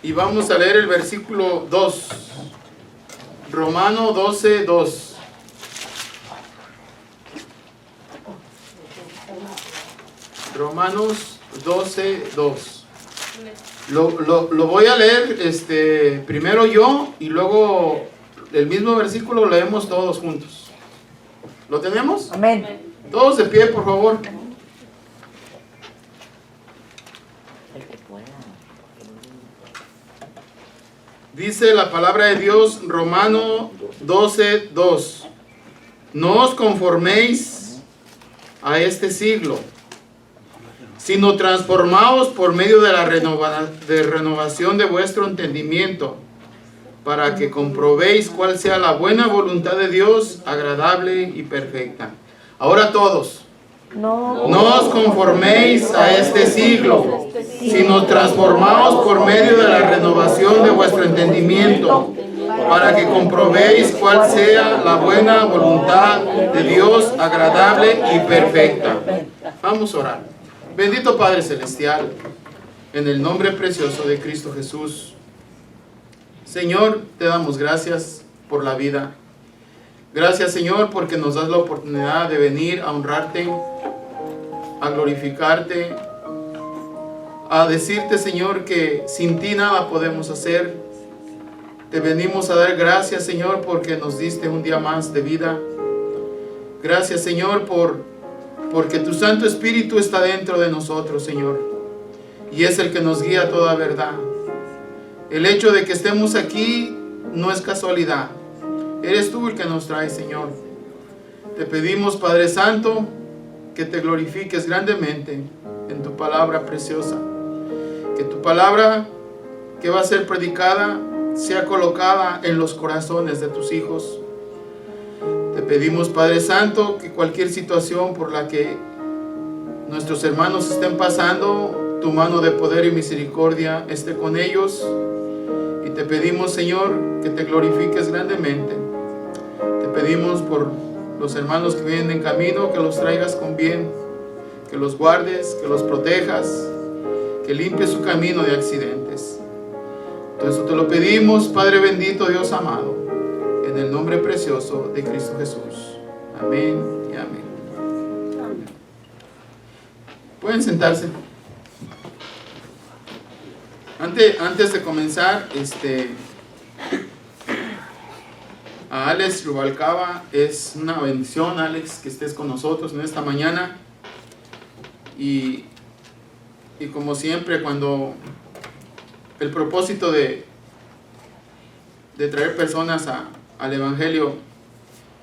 Y vamos a leer el versículo 2. Romanos 12, 2. Romanos 12, 2. Lo voy a leer primero yo y luego el mismo versículo lo leemos todos juntos. ¿Lo tenemos? Amén. Todos de pie, por favor. Dice la palabra de Dios, Romanos 12, 2. No os conforméis a este siglo, sino transformaos por medio de la renovación de vuestro entendimiento, para que comprobéis cuál sea la buena voluntad de Dios, agradable y perfecta. Ahora todos. No os conforméis a este siglo, sino transformaos por medio de la renovación de vuestro entendimiento, para que comprobéis cuál sea la buena voluntad de Dios, agradable y perfecta. Vamos a orar. Bendito Padre Celestial, en el nombre precioso de Cristo Jesús, Señor, te damos gracias por la vida. Gracias, Señor, porque nos das la oportunidad de venir a honrarte, a glorificarte, a decirte, Señor, que sin ti nada podemos hacer. Te venimos a dar gracias, Señor, porque nos diste un día más de vida. Gracias, Señor, porque tu Santo Espíritu está dentro de nosotros, Señor, y es el que nos guía a toda verdad. El hecho de que estemos aquí no es casualidad. Eres tú el que nos trae, Señor. Te pedimos, Padre Santo, que te glorifiques grandemente en tu palabra preciosa. Que tu palabra que va a ser predicada sea colocada en los corazones de tus hijos. Te pedimos, Padre Santo, que cualquier situación por la que nuestros hermanos estén pasando, tu mano de poder y misericordia esté con ellos. Y te pedimos, Señor, que te glorifiques grandemente. Te pedimos por los hermanos que vienen en camino, que los traigas con bien, que los guardes, que los protejas, que limpies su camino de accidentes. Todo eso te lo pedimos, Padre bendito, Dios amado, en el nombre precioso de Cristo Jesús. Amén y amén. Pueden sentarse. Antes de comenzar, a Alex Rubalcaba, es una bendición, Alex, que estés con nosotros en esta mañana. Y como siempre, cuando el propósito de traer personas al Evangelio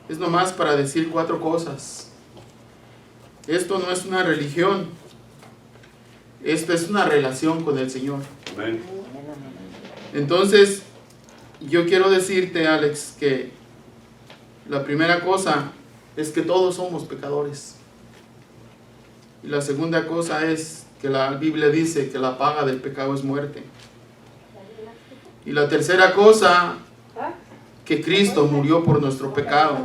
es nomás para decir 4 cosas. Esto no es una religión, esto es una relación con el Señor. Amén. Entonces, yo quiero decirte, Alex, que la primera cosa es que todos somos pecadores. Y la segunda cosa es que la Biblia dice que la paga del pecado es muerte. Y la tercera cosa, que Cristo murió por nuestro pecado.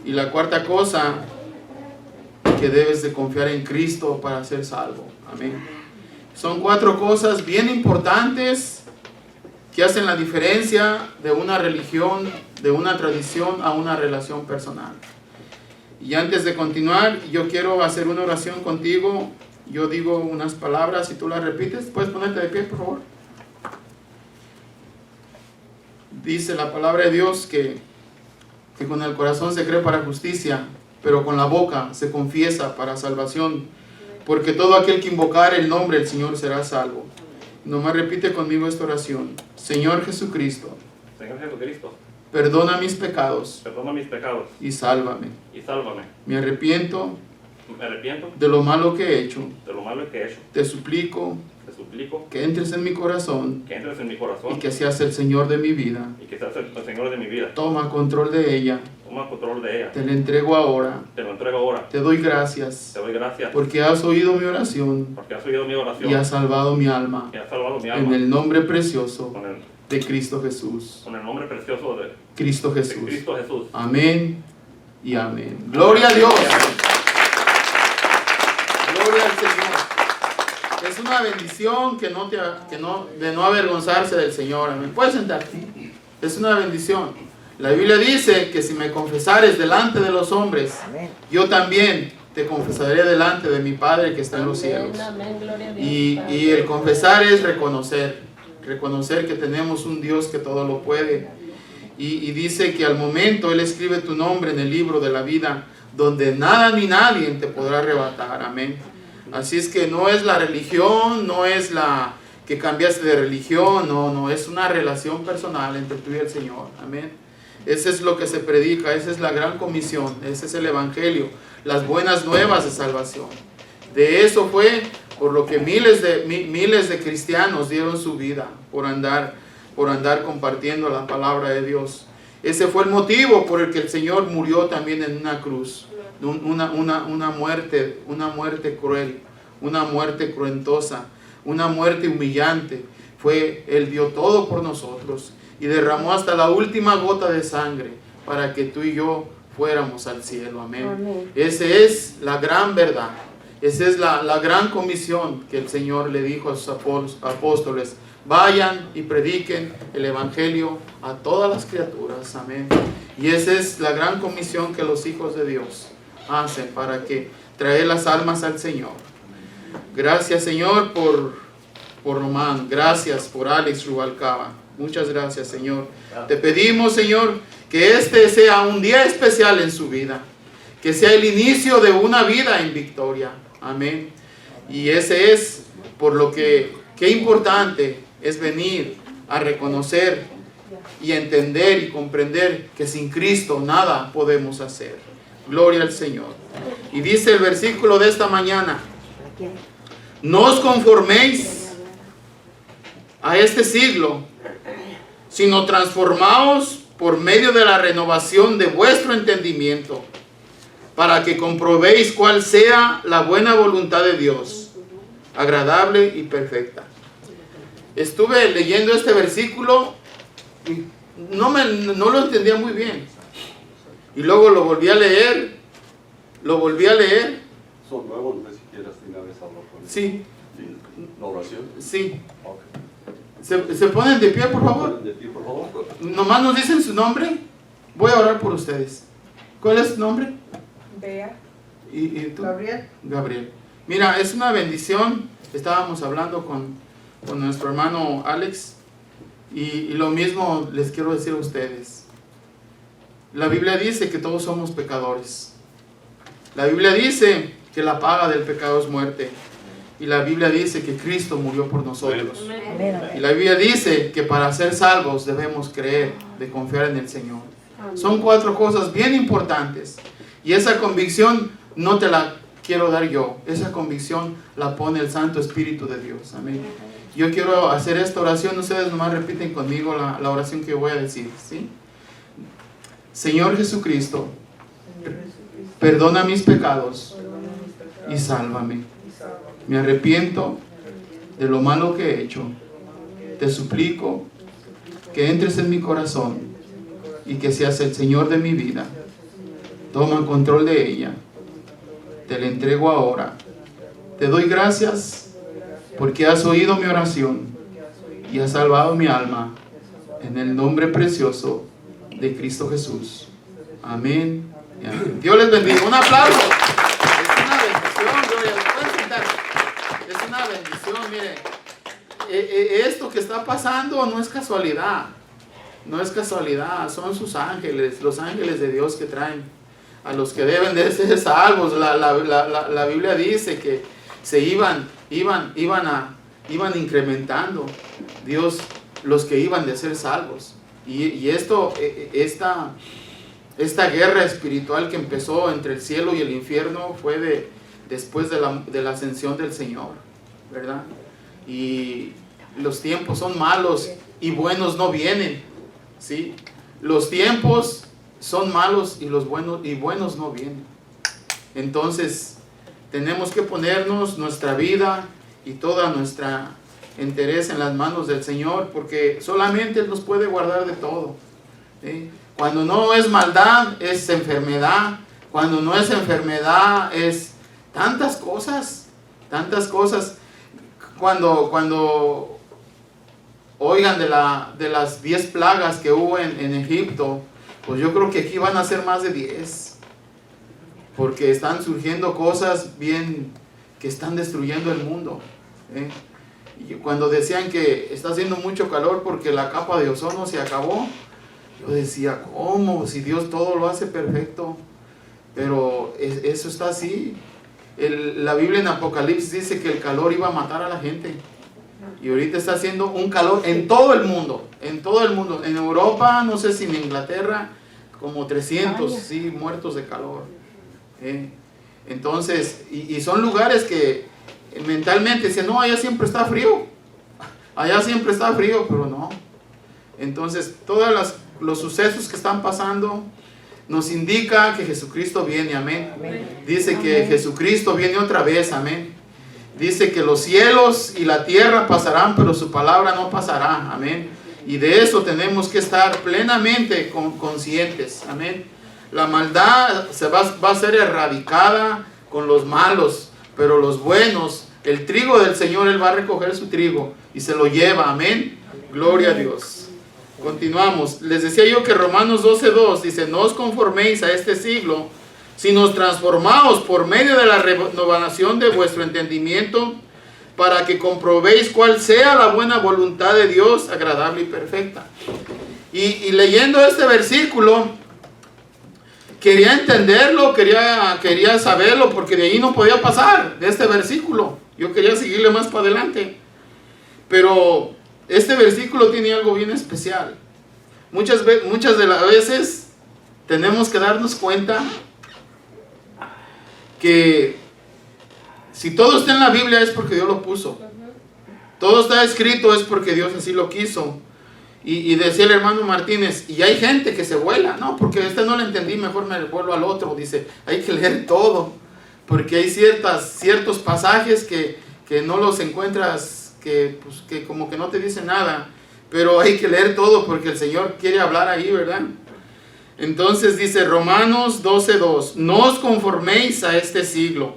Y la cuarta cosa, que debes de confiar en Cristo para ser salvo. Amén. Son 4 cosas bien importantes que hacen la diferencia de una religión, de una tradición a una relación personal. Y antes de continuar, yo quiero hacer una oración contigo. Yo digo unas palabras y tú las repites. ¿Puedes ponerte de pie, por favor? Dice la palabra de Dios que con el corazón se cree para justicia, pero con la boca se confiesa para salvación. Porque todo aquel que invocar el nombre del Señor será salvo. Nomás repite conmigo esta oración. Señor Jesucristo, Señor Jesucristo, perdona mis pecados perdona mis pecados y sálvame. y sálvame. Me arrepiento Me arrepiento de lo malo que he hecho. de lo malo que he hecho. Te suplico Te suplico que entres en mi corazón que entres en mi corazón y que seas el Señor de mi vida. y que seas el Señor de mi vida. Toma control de ella. Toma control de ella. Te la entrego ahora. Te lo entrego ahora. Te doy gracias Te doy gracias porque has oído mi oración porque has oído mi oración y has salvado mi alma. y has salvado mi En alma. el nombre precioso Con de Cristo Jesús. el nombre precioso de Cristo Jesús. Cristo Jesús. Amén y amén. Gloria a Dios. Gloria al Señor. Es una bendición de no avergonzarse del Señor. Amén. Puedes sentarte. Es una bendición. La Biblia dice que si me confesares delante de los hombres, yo también te confesaré delante de mi Padre que está en los cielos. Y el confesar es reconocer que tenemos un Dios que todo lo puede. Y dice que al momento Él escribe tu nombre en el libro de la vida, donde nada ni nadie te podrá arrebatar. Amén. Así es que no es la religión, no es la que cambiaste de religión, no, es una relación personal entre tú y el Señor. Amén. Ese es lo que se predica, esa es la gran comisión, ese es el evangelio, las buenas nuevas de salvación. De eso fue por lo que miles de cristianos dieron su vida, por andar compartiendo la palabra de Dios. Ese fue el motivo por el que el Señor murió también en una cruz, una muerte cruel, una muerte cruentosa, una muerte humillante. Él dio todo por nosotros y derramó hasta la última gota de sangre para que tú y yo fuéramos al cielo. Amén. Amén. Esa es la gran verdad. Esa es la gran comisión que el Señor le dijo a sus apóstoles. Vayan y prediquen el evangelio a todas las criaturas. Amén. Y esa es la gran comisión que los hijos de Dios hacen para que traer las almas al Señor. Gracias, Señor, por Román. Gracias por Alex Rubalcaba. Muchas gracias, Señor. Te pedimos, Señor, que este sea un día especial en su vida, que sea el inicio de una vida en victoria. Amén. Y ese es por lo que qué importante es venir a reconocer y entender y comprender que sin Cristo nada podemos hacer. Gloria al Señor. Y dice el versículo de esta mañana: no os conforméis a este siglo, sino transformaos por medio de la renovación de vuestro entendimiento, para que comprobéis cuál sea la buena voluntad de Dios, agradable y perfecta. Estuve leyendo este versículo y no lo entendía muy bien. Y luego lo volví a leer. Son nuevos, no sé si quieres de una vez hablar con él. Sí. ¿La oración? Sí. Okay. ¿Se ponen de pie, por favor? De pie, por favor. Nomás nos dicen su nombre. Voy a orar por ustedes. ¿Cuál es tu nombre? Bea. ¿Y tú? Gabriel. Mira, es una bendición. Estábamos hablando con nuestro hermano Alex. Y lo mismo les quiero decir a ustedes. La Biblia dice que todos somos pecadores. La Biblia dice que la paga del pecado es muerte. Y la Biblia dice que Cristo murió por nosotros. Y la Biblia dice que para ser salvos debemos creer, de confiar en el Señor. Son 4 cosas bien importantes. Y esa convicción no te la quiero dar yo. Esa convicción la pone el Santo Espíritu de Dios. Amén. Yo quiero hacer esta oración. Ustedes nomás repiten conmigo la oración que voy a decir, ¿sí? Señor Jesucristo, perdona mis pecados y sálvame. Me arrepiento de lo malo que he hecho. Te suplico que entres en mi corazón y que seas el Señor de mi vida. Toma control de ella. Te la entrego ahora. Te doy gracias porque has oído mi oración y has salvado mi alma. En el nombre precioso de Cristo Jesús. Amén y amén. Dios les bendiga. Un aplauso. Es una bendición, gloria. ¿Pueden sentar? Es una bendición, mire. Esto que está pasando no es casualidad. No es casualidad. Son sus ángeles, los ángeles de Dios que traen a los que deben de ser salvos. La Biblia dice que se iban incrementando Dios los que iban de ser salvos. Y esta guerra espiritual que empezó entre el cielo y el infierno fue después de la ascensión del Señor, ¿verdad? Y los tiempos son malos y buenos no vienen, ¿sí? Los tiempos son malos y buenos no vienen. Entonces tenemos que ponernos nuestra vida y toda nuestra interés en las manos del Señor, porque solamente Él nos puede guardar de todo, ¿sí? Cuando no es maldad, es enfermedad. Cuando no es enfermedad, es tantas cosas. cuando oigan de las 10 plagas que hubo en Egipto, pues yo creo que aquí van a ser más de 10. Porque están surgiendo cosas bien que están destruyendo el mundo. Y cuando decían que está haciendo mucho calor porque la capa de ozono se acabó, yo decía, ¿cómo? Si Dios todo lo hace perfecto. Pero eso está así. La Biblia en Apocalipsis dice que el calor iba a matar a la gente. Y ahorita está haciendo un calor en todo el mundo. En todo el mundo. En Europa, no sé si en Inglaterra, como 300 sí, muertos de calor. Entonces, y son lugares que mentalmente dicen, no, allá siempre está frío. Allá siempre está frío, pero no. Entonces, todos los sucesos que están pasando nos indica que Jesucristo viene, amén. Dice que Jesucristo viene otra vez, amén. Dice que los cielos y la tierra pasarán, pero su palabra no pasará, amén. Y de eso tenemos que estar plenamente conscientes, amén. La maldad va a ser erradicada con los malos, pero los buenos, el trigo del Señor, Él va a recoger su trigo y se lo lleva, amén. Gloria a Dios. Continuamos. Les decía yo que Romanos 12:2 dice, no os conforméis a este siglo, sino transformaos por medio de la renovación de vuestro entendimiento, para que comprobéis cuál sea la buena voluntad de Dios, agradable y perfecta. Y leyendo este versículo, quería entenderlo, quería saberlo, porque de ahí no podía pasar, de este versículo. Yo quería seguirle más para adelante. Pero este versículo tiene algo bien especial. Muchas de las veces tenemos que darnos cuenta que si todo está en la Biblia es porque Dios lo puso. Todo está escrito es porque Dios así lo quiso. Y decía el hermano Martínez, y hay gente que se vuela, no, porque no lo entendí, mejor me vuelvo al otro. Dice, hay que leer todo, porque hay ciertos pasajes que no los encuentras, que como que no te dicen nada, pero hay que leer todo porque el Señor quiere hablar ahí, ¿verdad? Entonces dice Romanos 12:2, no os conforméis a este siglo,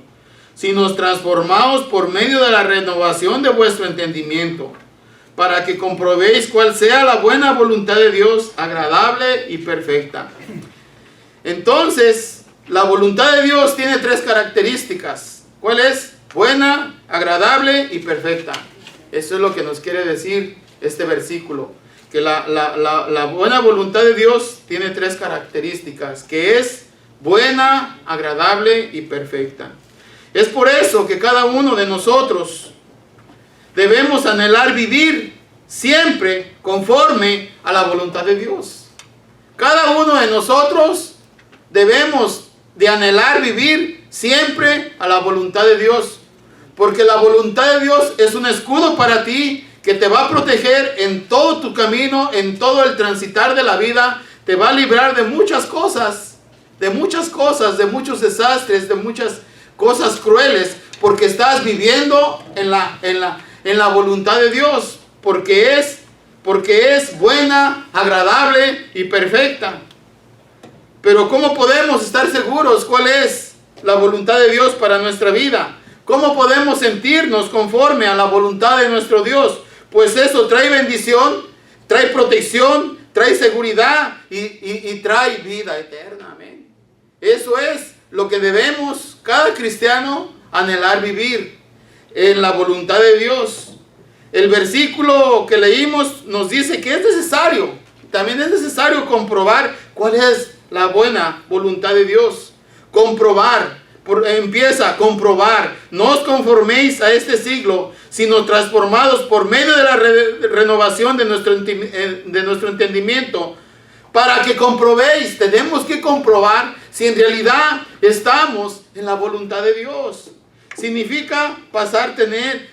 sino transformaos por medio de la renovación de vuestro entendimiento, para que comprobéis cuál sea la buena voluntad de Dios, agradable y perfecta. Entonces, la voluntad de Dios tiene 3 características. ¿Cuál es? Buena, agradable y perfecta. Eso es lo que nos quiere decir este versículo. Que la buena voluntad de Dios tiene 3 características, que es buena, agradable y perfecta. Es por eso que cada uno de nosotros debemos anhelar vivir siempre conforme a la voluntad de Dios. Cada uno de nosotros debemos de anhelar vivir siempre a la voluntad de Dios, porque la voluntad de Dios es un escudo para ti que te va a proteger en todo tu camino, en todo el transitar de la vida. Te va a librar de muchas cosas, de muchos desastres, de muchas cosas crueles, porque estás viviendo en la voluntad de Dios, porque es buena, agradable y perfecta. Pero ¿cómo podemos estar seguros cuál es la voluntad de Dios para nuestra vida? ¿Cómo podemos sentirnos conforme a la voluntad de nuestro Dios? Pues eso trae bendición, trae protección, trae seguridad y trae vida eterna. Amén. Eso es lo que debemos cada cristiano anhelar vivir, en la voluntad de Dios. El versículo que leímos nos dice que es necesario, también es necesario comprobar cuál es la buena voluntad de Dios. Empieza a comprobar. No os conforméis a este siglo, sino transformados por medio de la renovación de nuestro entendimiento, para que comprobéis. Tenemos que comprobar si en realidad estamos en la voluntad de Dios. Significa tener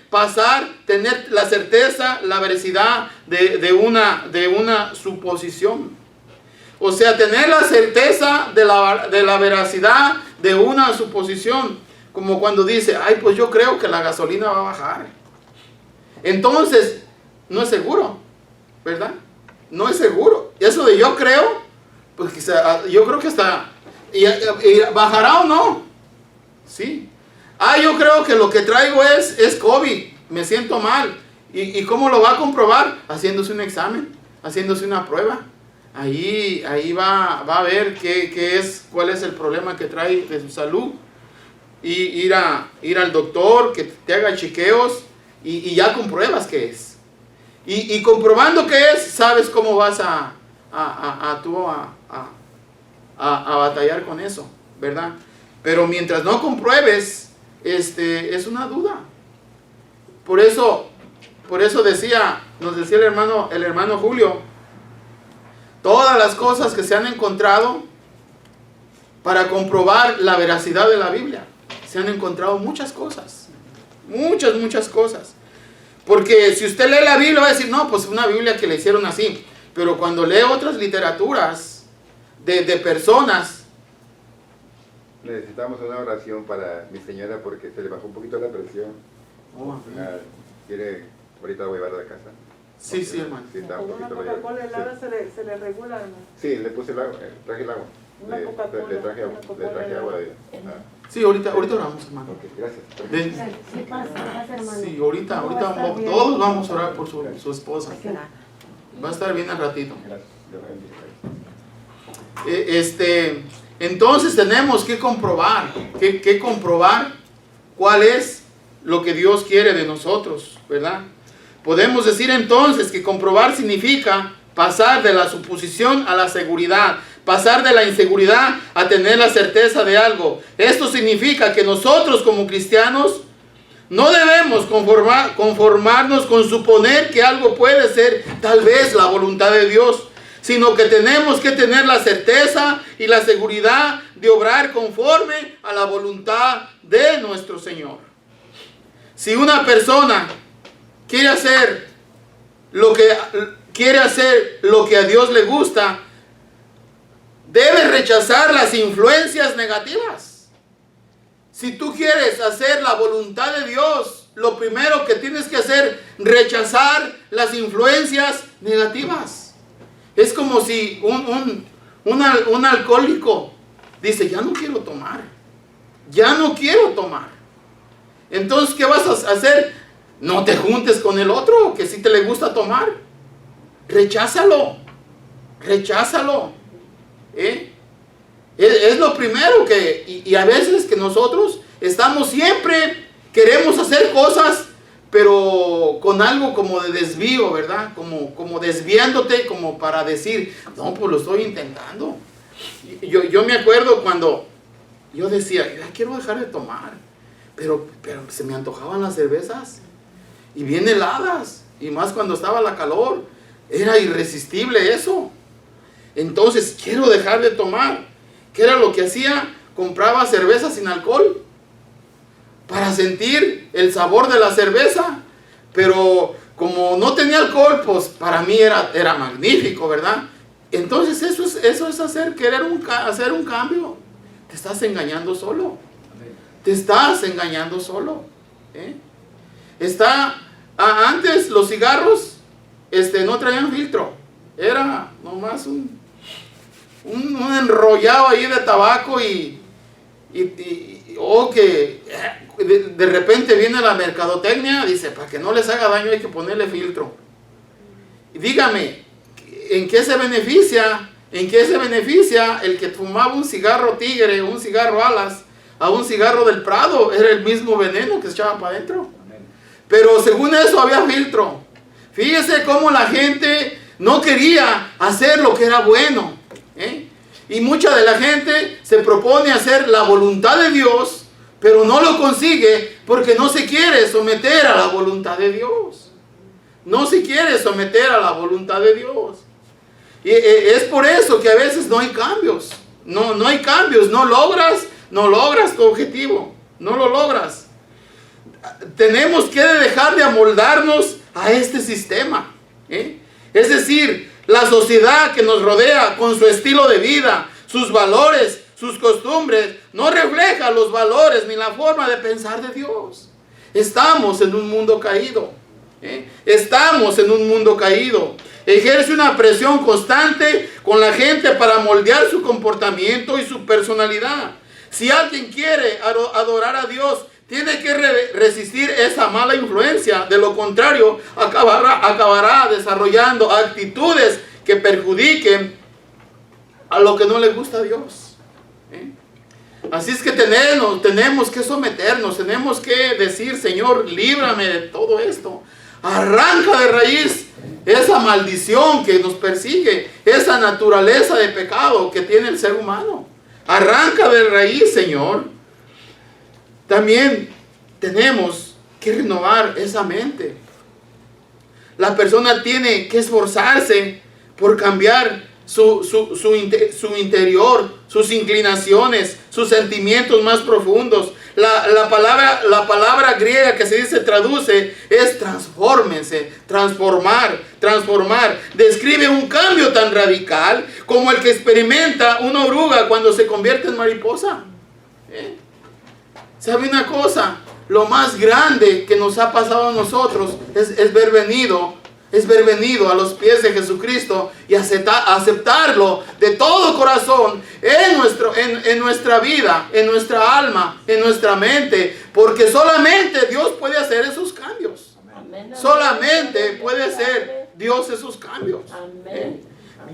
la certeza, la veracidad de una suposición. O sea, tener la certeza de la veracidad de una suposición. Como cuando dice, pues yo creo que la gasolina va a bajar. Entonces, no es seguro, ¿verdad? No es seguro. Eso de yo creo, pues quizá, yo creo que está, y ¿bajará o no? Sí. Yo creo que lo que traigo es COVID. me siento mal. ¿Y cómo lo va a comprobar? Haciéndose un examen, haciéndose una prueba. Ahí va a ver cuál es el problema que trae de su salud. Y ir al doctor que te haga chequeos y ya compruebas qué es. Y comprobando qué es, sabes cómo vas a batallar con eso, ¿verdad? Pero mientras no compruebes, es una duda. Por eso nos decía el hermano Julio, todas las cosas que se han encontrado para comprobar la veracidad de la Biblia, se han encontrado muchas cosas, muchas cosas. Porque si usted lee la Biblia va a decir, no, pues una Biblia que le hicieron así. Pero cuando lee otras literaturas de personas. Necesitamos una oración para mi señora porque se le bajó un poquito la presión. Ahorita voy a llevar a la casa. Sí, hermano. Sí, está un Con una poquito Coca-Cola helada se le regula, hermano. Sí, le puse el agua, traje el agua. Una Coca-Cola, Le traje una Coca-Cola agua de... Sí, ahorita oramos, hermano. Ok, gracias. Ven. Sí, pasa, hermano. Sí, ahorita Todo va a estar bien. todos vamos a orar por su esposa. Va a estar bien al ratito. Gracias. Dios bendiga. Entonces tenemos que comprobar, comprobar cuál es lo que Dios quiere de nosotros, ¿verdad? Podemos decir entonces que comprobar significa pasar de la suposición a la seguridad, pasar de la inseguridad a tener la certeza de algo. Esto significa que nosotros como cristianos no debemos conformarnos con suponer que algo puede ser tal vez la voluntad de Dios, sino que tenemos que tener la certeza y la seguridad de obrar conforme a la voluntad de nuestro Señor. Si una persona quiere hacer lo que a Dios le gusta, debe rechazar las influencias negativas. Si tú quieres hacer la voluntad de Dios, lo primero que tienes que hacer es rechazar las influencias negativas. Es como si un alcohólico dice, ya no quiero tomar. Entonces, ¿qué vas a hacer? No te juntes con el otro, que si te le gusta tomar. Recházalo. Es lo primero y a veces que nosotros queremos hacer cosas, pero con algo como de desvío, ¿verdad? Como desviándote, como para decir, no, pues lo estoy intentando. Yo me acuerdo cuando yo decía, ya quiero dejar de tomar, pero se me antojaban las cervezas y bien heladas, y más cuando estaba la calor, era irresistible eso. Entonces quiero dejar de tomar. ¿Qué era lo que hacía? Compraba cerveza sin alcohol para sentir el sabor de la cerveza, pero como no tenía alcohol, pues para mí era magnífico, ¿verdad? Entonces eso es hacer un cambio. Te estás engañando solo. Antes los cigarros no traían filtro, era nomás un enrollado ahí de tabaco que de repente viene la mercadotecnia, dice, para que no les haga daño hay que ponerle filtro. Y dígame, ¿en qué se beneficia el que fumaba un cigarro Tigre, un cigarro Alas, a un cigarro del Prado? Era el mismo veneno que se echaba para adentro. Pero según eso había filtro. Fíjese cómo la gente no quería hacer lo que era bueno, y mucha de la gente se propone hacer la voluntad de Dios, pero no lo consigue porque no se quiere someter a la voluntad de Dios. Y es por eso que a veces no hay cambios. No logras tu objetivo. No lo logras. Tenemos que dejar de amoldarnos a este sistema. Es decir, la sociedad que nos rodea con su estilo de vida, sus valores, sus costumbres, no refleja los valores ni la forma de pensar de Dios. Estamos en un mundo caído. Ejerce una presión constante con la gente para moldear su comportamiento y su personalidad. Si alguien quiere adorar a Dios, Tiene que resistir esa mala influencia. De lo contrario, acabará desarrollando actitudes que perjudiquen a lo que no le gusta a Dios. Así es que tenemos que someternos, tenemos que decir: Señor, líbrame de todo esto. Arranca de raíz esa maldición que nos persigue, esa naturaleza de pecado que tiene el ser humano. Arranca de raíz, Señor. También tenemos que renovar esa mente. La persona tiene que esforzarse por cambiar su interior, sus inclinaciones, sus sentimientos más profundos. La palabra griega que se traduce es transfórmense, transformar. Describe un cambio tan radical como el que experimenta una oruga cuando se convierte en mariposa. ¿Sabe una cosa? Lo más grande que nos ha pasado a nosotros es ver venido a los pies de Jesucristo y aceptarlo de todo corazón en nuestra vida, en nuestra alma, en nuestra mente, porque solamente Dios puede hacer esos cambios. Amén. Solamente puede hacer Dios esos cambios. Amén.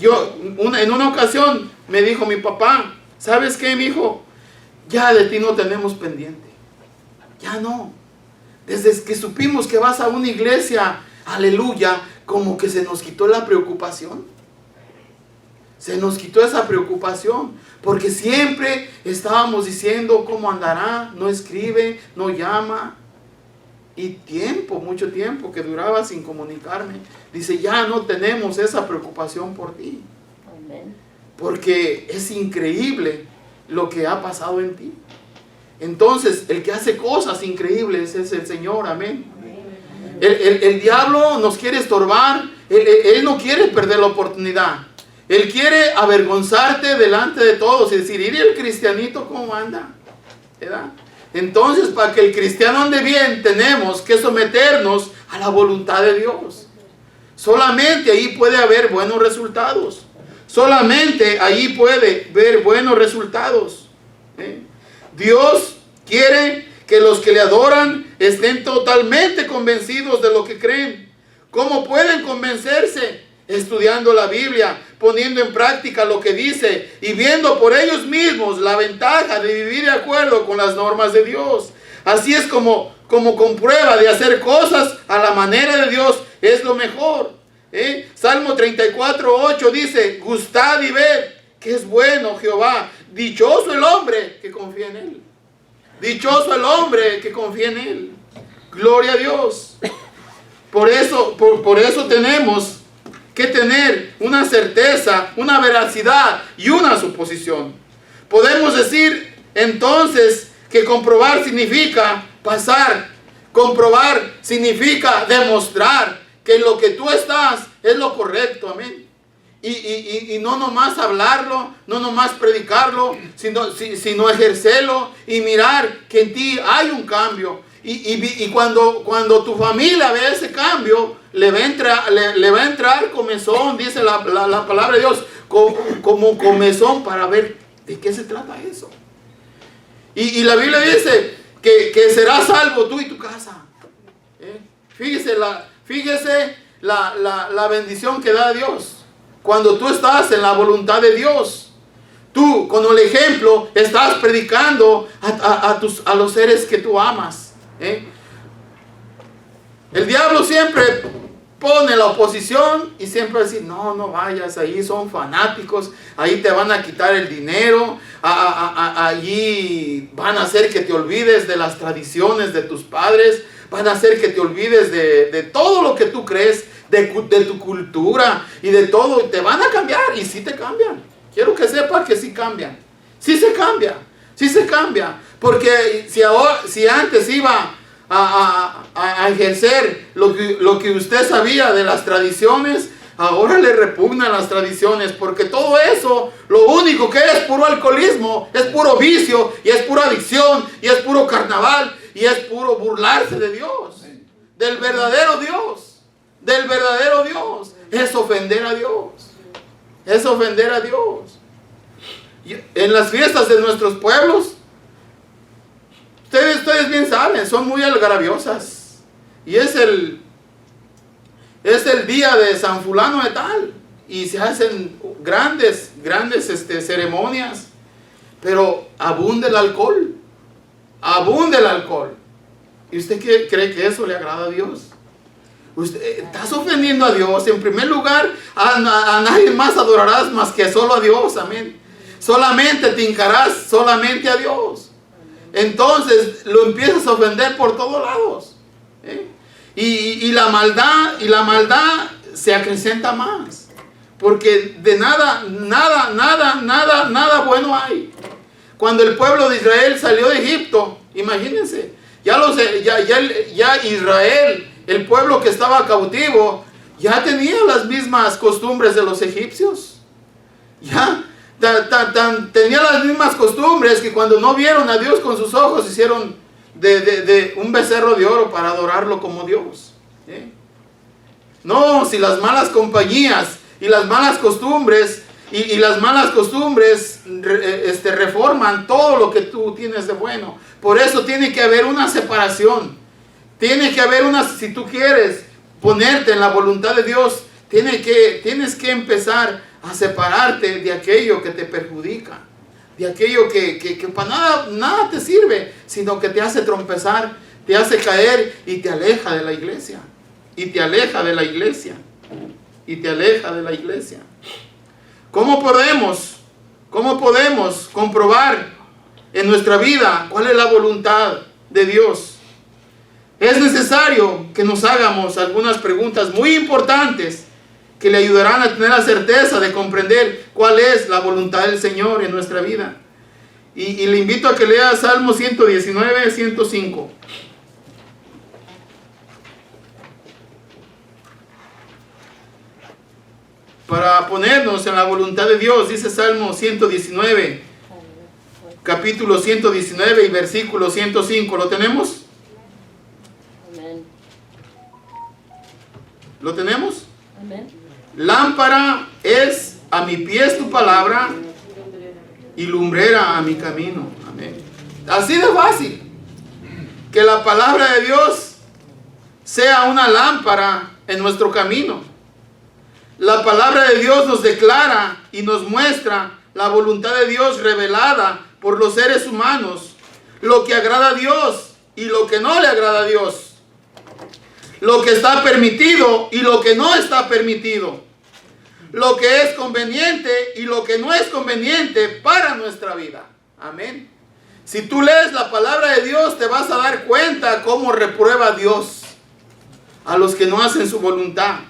En una ocasión me dijo mi papá: ¿sabes qué, mi hijo? Ya de ti no tenemos pendiente. Ya no. Desde que supimos que vas a una iglesia, aleluya, como que se nos quitó la preocupación. Se nos quitó esa preocupación, porque siempre estábamos diciendo: ¿cómo andará? No escribe, no llama. Y mucho tiempo que duraba sin comunicarme. Dice: ya no tenemos esa preocupación por ti. Amén. Porque es increíble lo que ha pasado en ti. Entonces, el que hace cosas increíbles es el Señor. Amén. El diablo nos quiere estorbar. Él no quiere perder la oportunidad. Él quiere avergonzarte delante de todos y decir: ¿y el cristianito cómo anda? ¿Verdad? Entonces, para que el cristiano ande bien, tenemos que someternos a la voluntad de Dios. Solamente ahí puede haber buenos resultados. Solamente ahí puede haber buenos resultados. Dios quiere que los que le adoran estén totalmente convencidos de lo que creen. ¿Cómo pueden convencerse? Estudiando la Biblia, poniendo en práctica lo que dice y viendo por ellos mismos la ventaja de vivir de acuerdo con las normas de Dios. Así es como comprueba de hacer cosas a la manera de Dios es lo mejor. Salmo 34:8 dice: gustad y ved que es bueno Jehová. Dichoso el hombre que confía en Él. Dichoso el hombre que confía en Él. Gloria a Dios. Por eso tenemos que tener una certeza, una veracidad y una suposición. Podemos decir entonces que comprobar significa pasar. Comprobar significa demostrar que lo que tú estás es lo correcto. Amén. Y no nomás hablarlo, no nomás predicarlo, sino ejercerlo y mirar que en ti hay un cambio. Y cuando tu familia ve ese cambio, le va a entrar comezón, dice la palabra de Dios, como comezón para ver de qué se trata eso. Y la Biblia dice que serás salvo tú y tu casa. Fíjese la bendición que da Dios. Cuando tú estás en la voluntad de Dios, tú con el ejemplo estás predicando a los seres que tú amas. El diablo siempre pone la oposición y siempre dice: no vayas, ahí son fanáticos, ahí te van a quitar el dinero, allí van a hacer que te olvides de las tradiciones de tus padres, van a hacer que te olvides de todo lo que tú crees, de tu cultura y de todo, y te van a cambiar. Y sí te cambian. Quiero que sepas que sí cambian. Sí se cambia. Porque si antes iba a ejercer lo que usted sabía de las tradiciones, ahora le repugnan las tradiciones, porque todo eso, lo único que es puro alcoholismo, es puro vicio, y es pura adicción, y es puro carnaval, y es puro burlarse de Dios, del verdadero Dios. Es ofender a Dios. Y en las fiestas de nuestros pueblos, Ustedes bien saben, son muy algarabiosas. Y es el día de San Fulano de tal. Y se hacen grandes ceremonias. Pero abunda el alcohol. Abunda el alcohol. ¿Y usted cree que eso le agrada a Dios? Estás ofendiendo a Dios. En primer lugar, a nadie más adorarás más que solo a Dios. Amén. Solamente te hincarás solamente a Dios. Entonces lo empiezas a ofender por todos lados. Y la maldad se acrecenta más. Porque de nada bueno hay. Cuando el pueblo de Israel salió de Egipto, imagínense, ya Israel, el pueblo que estaba cautivo, ya tenía las mismas costumbres de los egipcios. Ya tenía las mismas costumbres que cuando no vieron a Dios con sus ojos, hicieron de un becerro de oro para adorarlo como Dios. No, si las malas compañías y las malas costumbres y las malas costumbres reforman todo lo que tú tienes de bueno. Por eso tiene que haber una separación. Tiene que haber si tú quieres ponerte en la voluntad de Dios, tienes que empezar a separarte de aquello que te perjudica, de aquello que para nada te sirve, sino que te hace tropezar, te hace caer y te aleja de la iglesia. Y te aleja de la iglesia. Y te aleja de la iglesia. ¿Cómo podemos comprobar en nuestra vida cuál es la voluntad de Dios? Es necesario que nos hagamos algunas preguntas muy importantes que le ayudarán a tener la certeza de comprender cuál es la voluntad del Señor en nuestra vida. Y le invito a que lea Salmo 119, 105. Para ponernos en la voluntad de Dios, dice Salmo 119, capítulo 119 y versículo 105. ¿Lo tenemos? Amén. ¿Lo tenemos? Amén. Lámpara es a mi pies tu palabra y lumbrera a mi camino. Amén. Así de fácil. Que la palabra de Dios sea una lámpara en nuestro camino. La palabra de Dios nos declara y nos muestra la voluntad de Dios revelada por los seres humanos. Lo que agrada a Dios y lo que no le agrada a Dios. Lo que está permitido y lo que no está permitido. Lo que es conveniente y lo que no es conveniente para nuestra vida. Amén. Si tú lees la palabra de Dios, te vas a dar cuenta cómo reprueba Dios a los que no hacen su voluntad.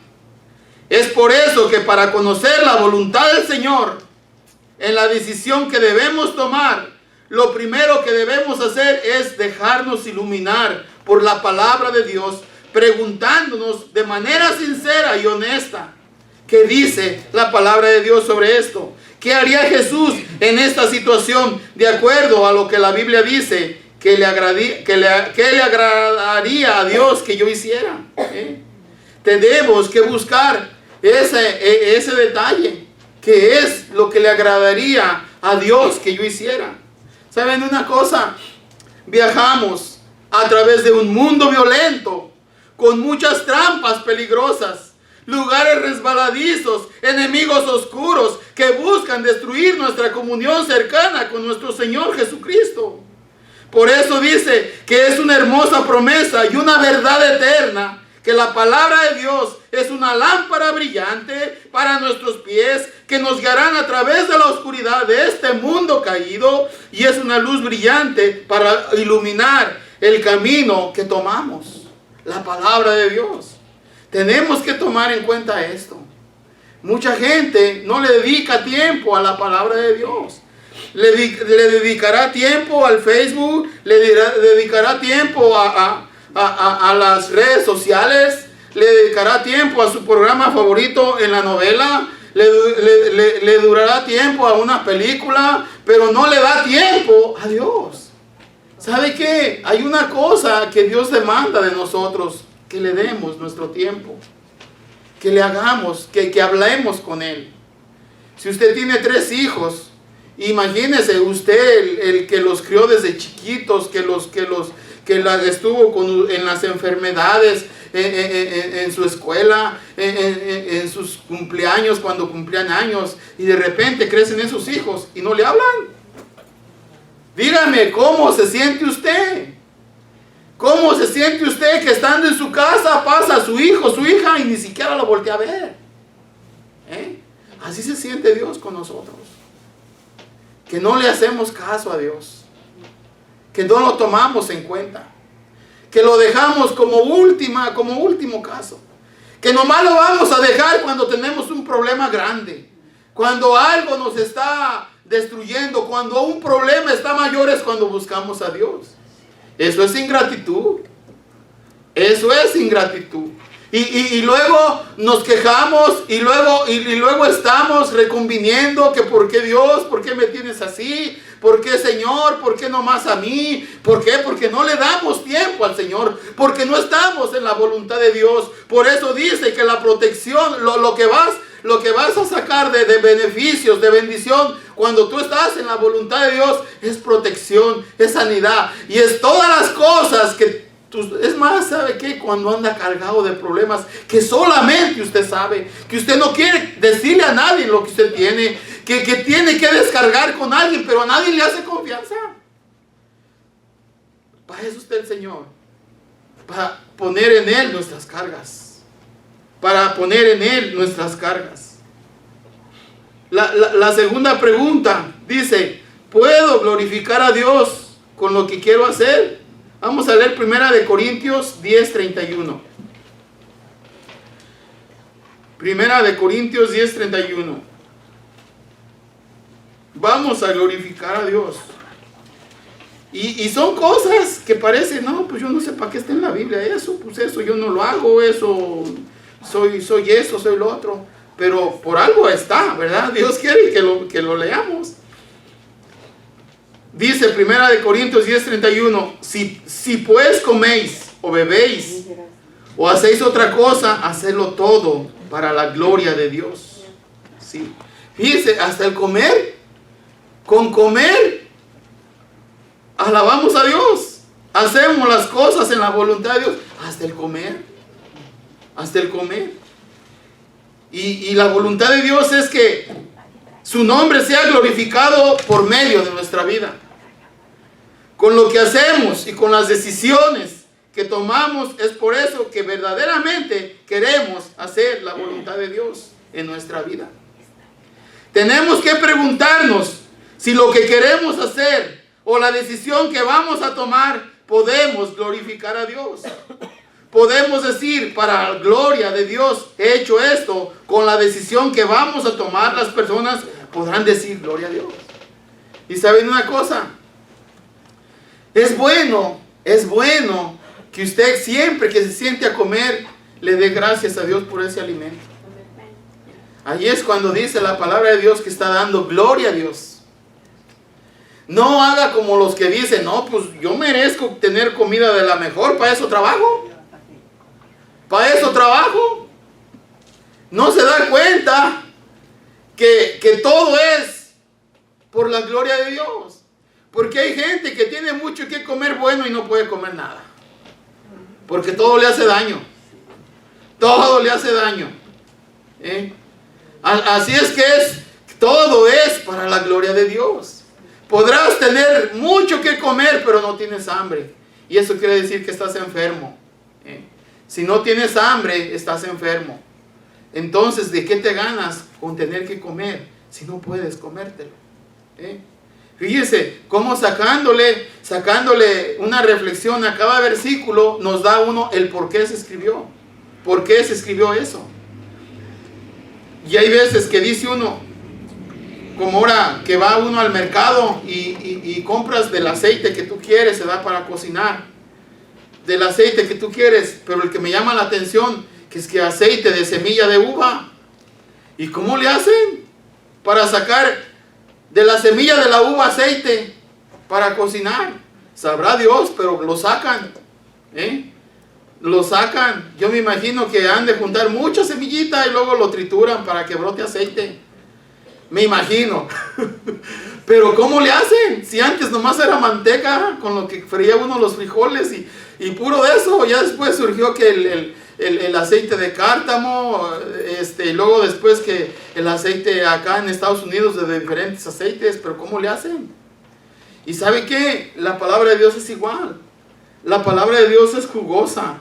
Es por eso que para conocer la voluntad del Señor, en la decisión que debemos tomar, lo primero que debemos hacer es dejarnos iluminar por la palabra de Dios, preguntándonos de manera sincera y honesta, ¿qué dice la palabra de Dios sobre esto? ¿Qué haría Jesús en esta situación de acuerdo a lo que la Biblia dice que le agradaría a Dios que yo hiciera? Tenemos que buscar ese detalle, que es lo que le agradaría a Dios que yo hiciera. ¿Saben una cosa? Viajamos a través de un mundo violento, con muchas trampas peligrosas, lugares resbaladizos, enemigos oscuros que buscan destruir nuestra comunión cercana con nuestro Señor Jesucristo. Por eso dice que es una hermosa promesa y una verdad eterna, que la palabra de Dios es una lámpara brillante para nuestros pies, que nos guiarán a través de la oscuridad de este mundo caído, y es una luz brillante para iluminar el camino que tomamos. La palabra de Dios. Tenemos que tomar en cuenta esto. Mucha gente no le dedica tiempo a la palabra de Dios. Le dedicará tiempo al Facebook, le dedicará tiempo a las redes sociales, le dedicará tiempo a su programa favorito en la novela, le durará tiempo a una película, pero no le da tiempo a Dios. ¿Sabe qué? Hay una cosa que Dios demanda de nosotros, que le demos nuestro tiempo, que le hagamos, que hablemos con Él. Si usted tiene 3 hijos Imagínese usted el que los crió desde chiquitos, que estuvo en las enfermedades, en su escuela, en sus cumpleaños, cuando cumplían años, y de repente crecen esos hijos y no le hablan. Dígame, ¿cómo se siente usted? ¿Cómo se siente usted que estando en su casa pasa su hijo, su hija y ni siquiera lo voltea a ver? Así se siente Dios con nosotros. Que no le hacemos caso a Dios. Que no lo tomamos en cuenta. Que lo dejamos como último caso. Que nomás lo vamos a dejar cuando tenemos un problema grande. Cuando algo nos está destruyendo. Cuando un problema está mayor es cuando buscamos a Dios. Eso es ingratitud. Eso es ingratitud. Y luego nos quejamos y luego estamos reconviniendo que por qué Dios, por qué me tienes así, por qué Señor, por qué no más a mí, por qué, porque no le damos tiempo al Señor, porque no estamos en la voluntad de Dios. Por eso dice que la protección, lo que vas a sacar de beneficios, de bendición, cuando tú estás en la voluntad de Dios, es protección, es sanidad y es todas las cosas que es más, ¿sabe qué? Cuando anda cargado de problemas que solamente usted sabe, que usted no quiere decirle a nadie lo que usted tiene, que tiene que descargar con alguien, pero a nadie le hace confianza. Para eso está el Señor, para poner en Él nuestras cargas, para poner en Él nuestras cargas. La segunda pregunta dice, ¿puedo glorificar a Dios con lo que quiero hacer? Vamos a leer 1 Corintios 10:31. 1 Corintios 10:31. Vamos a glorificar a Dios. Y son cosas que parecen, no, pues yo no sé para qué está en la Biblia eso, pues eso yo no lo hago, eso, soy eso, soy lo otro. Pero por algo está, ¿verdad? Dios quiere que lo leamos. Dice 1 Corintios 10:31, si pues coméis o bebéis o hacéis otra cosa, hacedlo todo para la gloria de Dios. Sí. Fíjese, hasta el comer, con comer, alabamos a Dios. Hacemos las cosas en la voluntad de Dios, hasta el comer. Hasta el comer. Y la voluntad de Dios es que su nombre sea glorificado por medio de nuestra vida. Con lo que hacemos y con las decisiones que tomamos, es por eso que verdaderamente queremos hacer la voluntad de Dios en nuestra vida. Tenemos que preguntarnos si lo que queremos hacer o la decisión que vamos a tomar podemos glorificar a Dios. Podemos decir, para la gloria de Dios he hecho esto. Con la decisión que vamos a tomar, las personas podrán decir gloria a Dios. Y saben una cosa, es bueno que usted siempre que se siente a comer le dé gracias a Dios por ese alimento. Ahí es cuando dice la palabra de Dios que está dando gloria a Dios. No haga como los que dicen, no, pues yo merezco tener comida de la mejor, para eso trabajo. Para eso trabajo. No se da cuenta que todo es por la gloria de Dios. Porque hay gente que tiene mucho que comer bueno y no puede comer nada. Porque todo le hace daño. Todo le hace daño. Así es que todo es para la gloria de Dios. Podrás tener mucho que comer, pero no tienes hambre. Y eso quiere decir que estás enfermo. Si no tienes hambre, estás enfermo. Entonces, ¿de qué te ganas con tener que comer si no puedes comértelo? Fíjese cómo sacándole una reflexión a cada versículo nos da uno el por qué se escribió. ¿Por qué se escribió eso? Y hay veces que dice uno, como ahora que va uno al mercado y compras del aceite que tú quieres, se da para cocinar. Del aceite que tú quieres, pero el que me llama la atención, que es que aceite de semilla de uva. ¿Y cómo le hacen para sacar de la semilla de la uva aceite para cocinar? Sabrá Dios, pero lo sacan. Lo sacan. Yo me imagino que han de juntar mucha semillita y luego lo trituran para que brote aceite. Me imagino. Pero ¿cómo le hacen? Si antes nomás era manteca con lo que freía uno los frijoles y puro de eso. Ya después surgió que el aceite de cártamo, y luego después que el aceite acá en Estados Unidos de diferentes aceites. Pero ¿cómo le hacen? ¿Y sabe qué? La palabra de Dios es igual. La palabra de Dios es jugosa.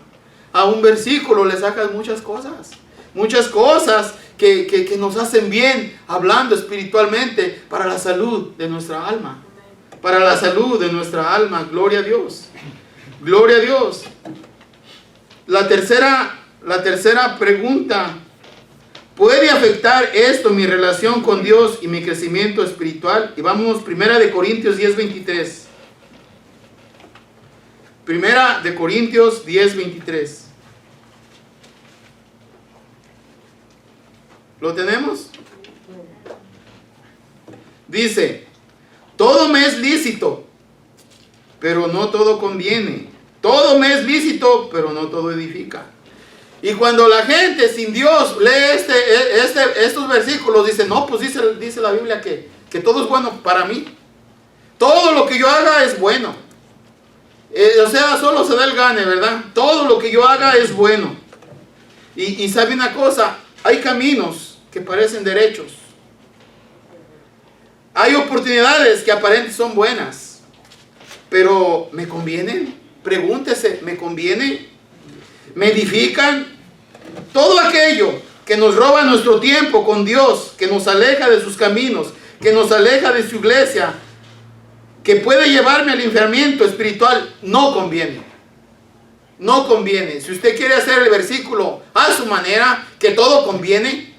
A un versículo le sacas muchas cosas. Muchas cosas que nos hacen bien, hablando espiritualmente, para la salud de nuestra alma. Para la salud de nuestra alma. Gloria a Dios. Gloria a Dios. La tercera pregunta. ¿Puede afectar esto mi relación con Dios y mi crecimiento espiritual? Y vamos, 1 Corintios 10:23. 1 Corintios 10:23. ¿Lo tenemos? Dice, todo me es lícito, pero no todo conviene. Todo me es lícito, pero no todo edifica. Y cuando la gente sin Dios lee estos versículos, dice, no, pues dice la Biblia que todo es bueno para mí. Todo lo que yo haga es bueno. O sea, solo se da el gane, ¿verdad? Todo lo que yo haga es bueno. Y sabe una cosa, hay caminos que parecen derechos. Hay oportunidades que aparentemente son buenas. Pero ¿me convienen? Pregúntese, ¿me conviene? ¿Me edifican? Todo aquello que nos roba nuestro tiempo con Dios, que nos aleja de sus caminos, que nos aleja de su iglesia, que puede llevarme al enfriamiento espiritual, no conviene. No conviene. Si usted quiere hacer el versículo a su manera, que todo conviene,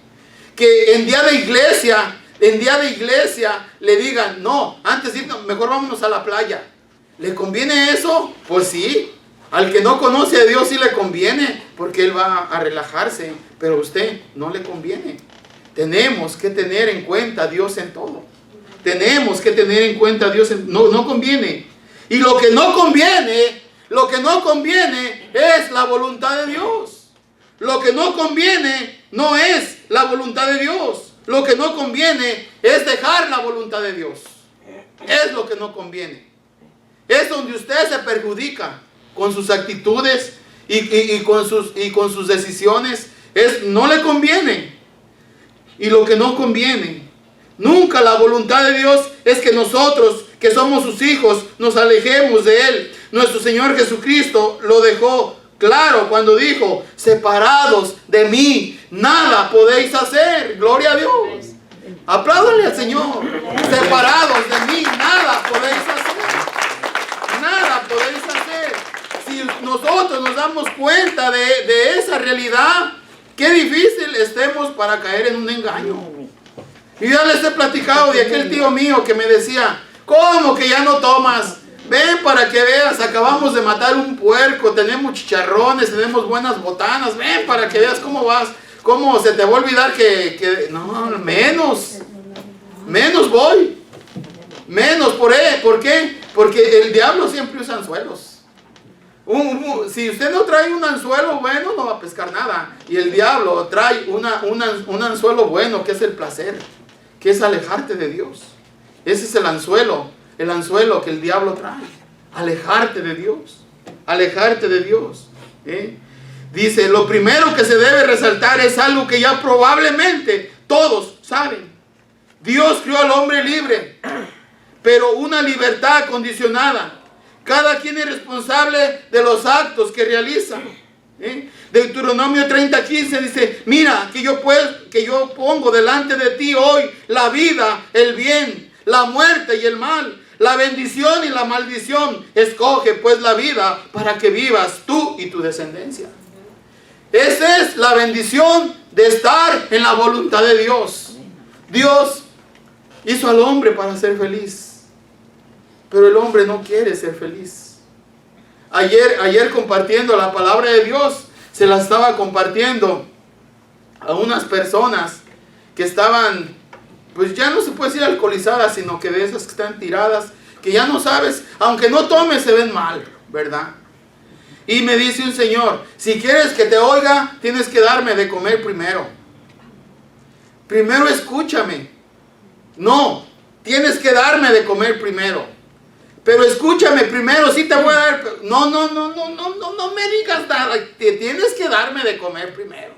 que en día de iglesia le digan, no, antes de irnos, mejor vámonos a la playa. ¿Le conviene eso? Pues sí. Al que no conoce a Dios sí le conviene, porque él va a relajarse, pero a usted no le conviene. Tenemos que tener en cuenta a Dios en todo. Tenemos que tener en cuenta a Dios no conviene. Y lo que no conviene es la voluntad de Dios. Lo que no conviene no es la voluntad de Dios. Lo que no conviene es dejar la voluntad de Dios. Es lo que no conviene. Es donde usted se perjudica con sus actitudes y con sus decisiones. No le conviene. Y lo que no conviene, nunca la voluntad de Dios es que nosotros, que somos sus hijos, nos alejemos de Él. Nuestro Señor Jesucristo lo dejó claro cuando dijo, separados de mí, nada podéis hacer. Gloria a Dios. Apláudale al Señor. Separados de mí, nada podéis hacer. Nada podéis hacer. Si nosotros nos damos cuenta de esa realidad, qué difícil estemos para caer en un engaño. Y ya les he platicado de aquel tío mío que me decía, ¿cómo que ya no tomas? Ven para que veas, acabamos de matar un puerco, tenemos chicharrones, tenemos buenas botanas, ven para que veas cómo vas, cómo se te va a olvidar que no, menos voy, menos, ¿por qué? Porque el diablo siempre usa anzuelos. Si usted no trae un anzuelo bueno, no va a pescar nada. Y el diablo trae un anzuelo bueno, que es el placer, que es alejarte de Dios. Ese es el anzuelo que el diablo trae. Alejarte de Dios. Alejarte de Dios. Dice, lo primero que se debe resaltar es algo que ya probablemente todos saben. Dios creó al hombre libre, pero una libertad condicionada. Cada quien es responsable de los actos que realiza. Deuteronomio 30:15 dice, mira, que yo pongo delante de ti hoy la vida, el bien, la muerte y el mal, la bendición y la maldición. Escoge pues la vida para que vivas tú y tu descendencia. Esa es la bendición de estar en la voluntad de Dios. Dios hizo al hombre para ser feliz, pero el hombre no quiere ser feliz. Ayer compartiendo la palabra de Dios, se la estaba compartiendo a unas personas que estaban, pues ya no se puede decir alcoholizadas, sino que de esas que están tiradas, que ya no sabes, aunque no tomes se ven mal, ¿verdad? Y me dice un señor, si quieres que te oiga, tienes que darme de comer primero. Primero escúchame. No, tienes que darme de comer primero. Pero escúchame primero, sí te voy a dar. No me digas nada. Te tienes que darme de comer primero.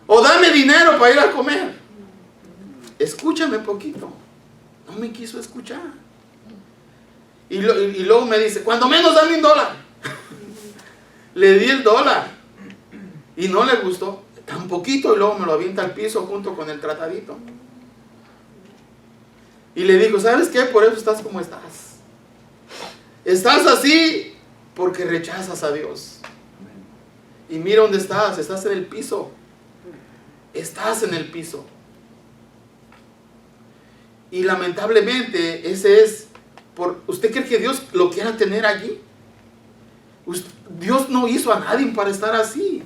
O dame dinero para ir a comer. Escúchame poquito. No me quiso escuchar. Y luego me dice, cuando menos dame $1. Le di $1. Y no le gustó. Tan poquito, y luego me lo avienta al piso junto con el tratadito. Y le digo, ¿sabes qué? Por eso estás como estás. Estás así porque rechazas a Dios. Y mira dónde estás. Estás en el piso. Estás en el piso. Y lamentablemente ese es ¿usted cree que Dios lo quiera tener allí? Dios no hizo a nadie para estar así.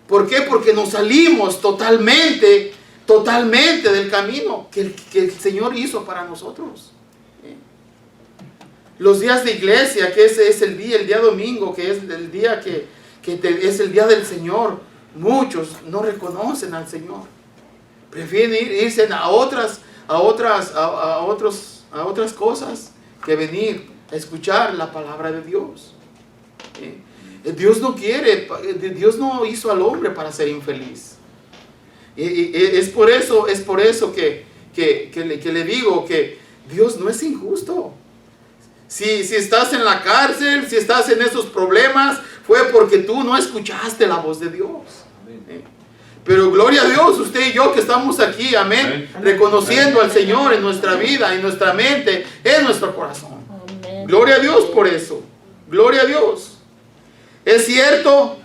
¿Por qué? Porque nos salimos totalmente del camino que el Señor hizo para nosotros. Los días de iglesia, que ese es el día domingo, que es el día es el día del Señor, muchos no reconocen al Señor. Prefieren irse a otras cosas que venir a escuchar la palabra de Dios. Dios no quiere, Dios no hizo al hombre para ser infeliz. Es por eso que le digo que Dios no es injusto. Si estás en la cárcel, si estás en esos problemas, fue porque tú no escuchaste la voz de Dios. Pero gloria a Dios, usted y yo que estamos aquí, amén, reconociendo al Señor en nuestra vida, en nuestra mente, en nuestro corazón. Amén. Gloria a Dios por eso. Gloria a Dios. Es cierto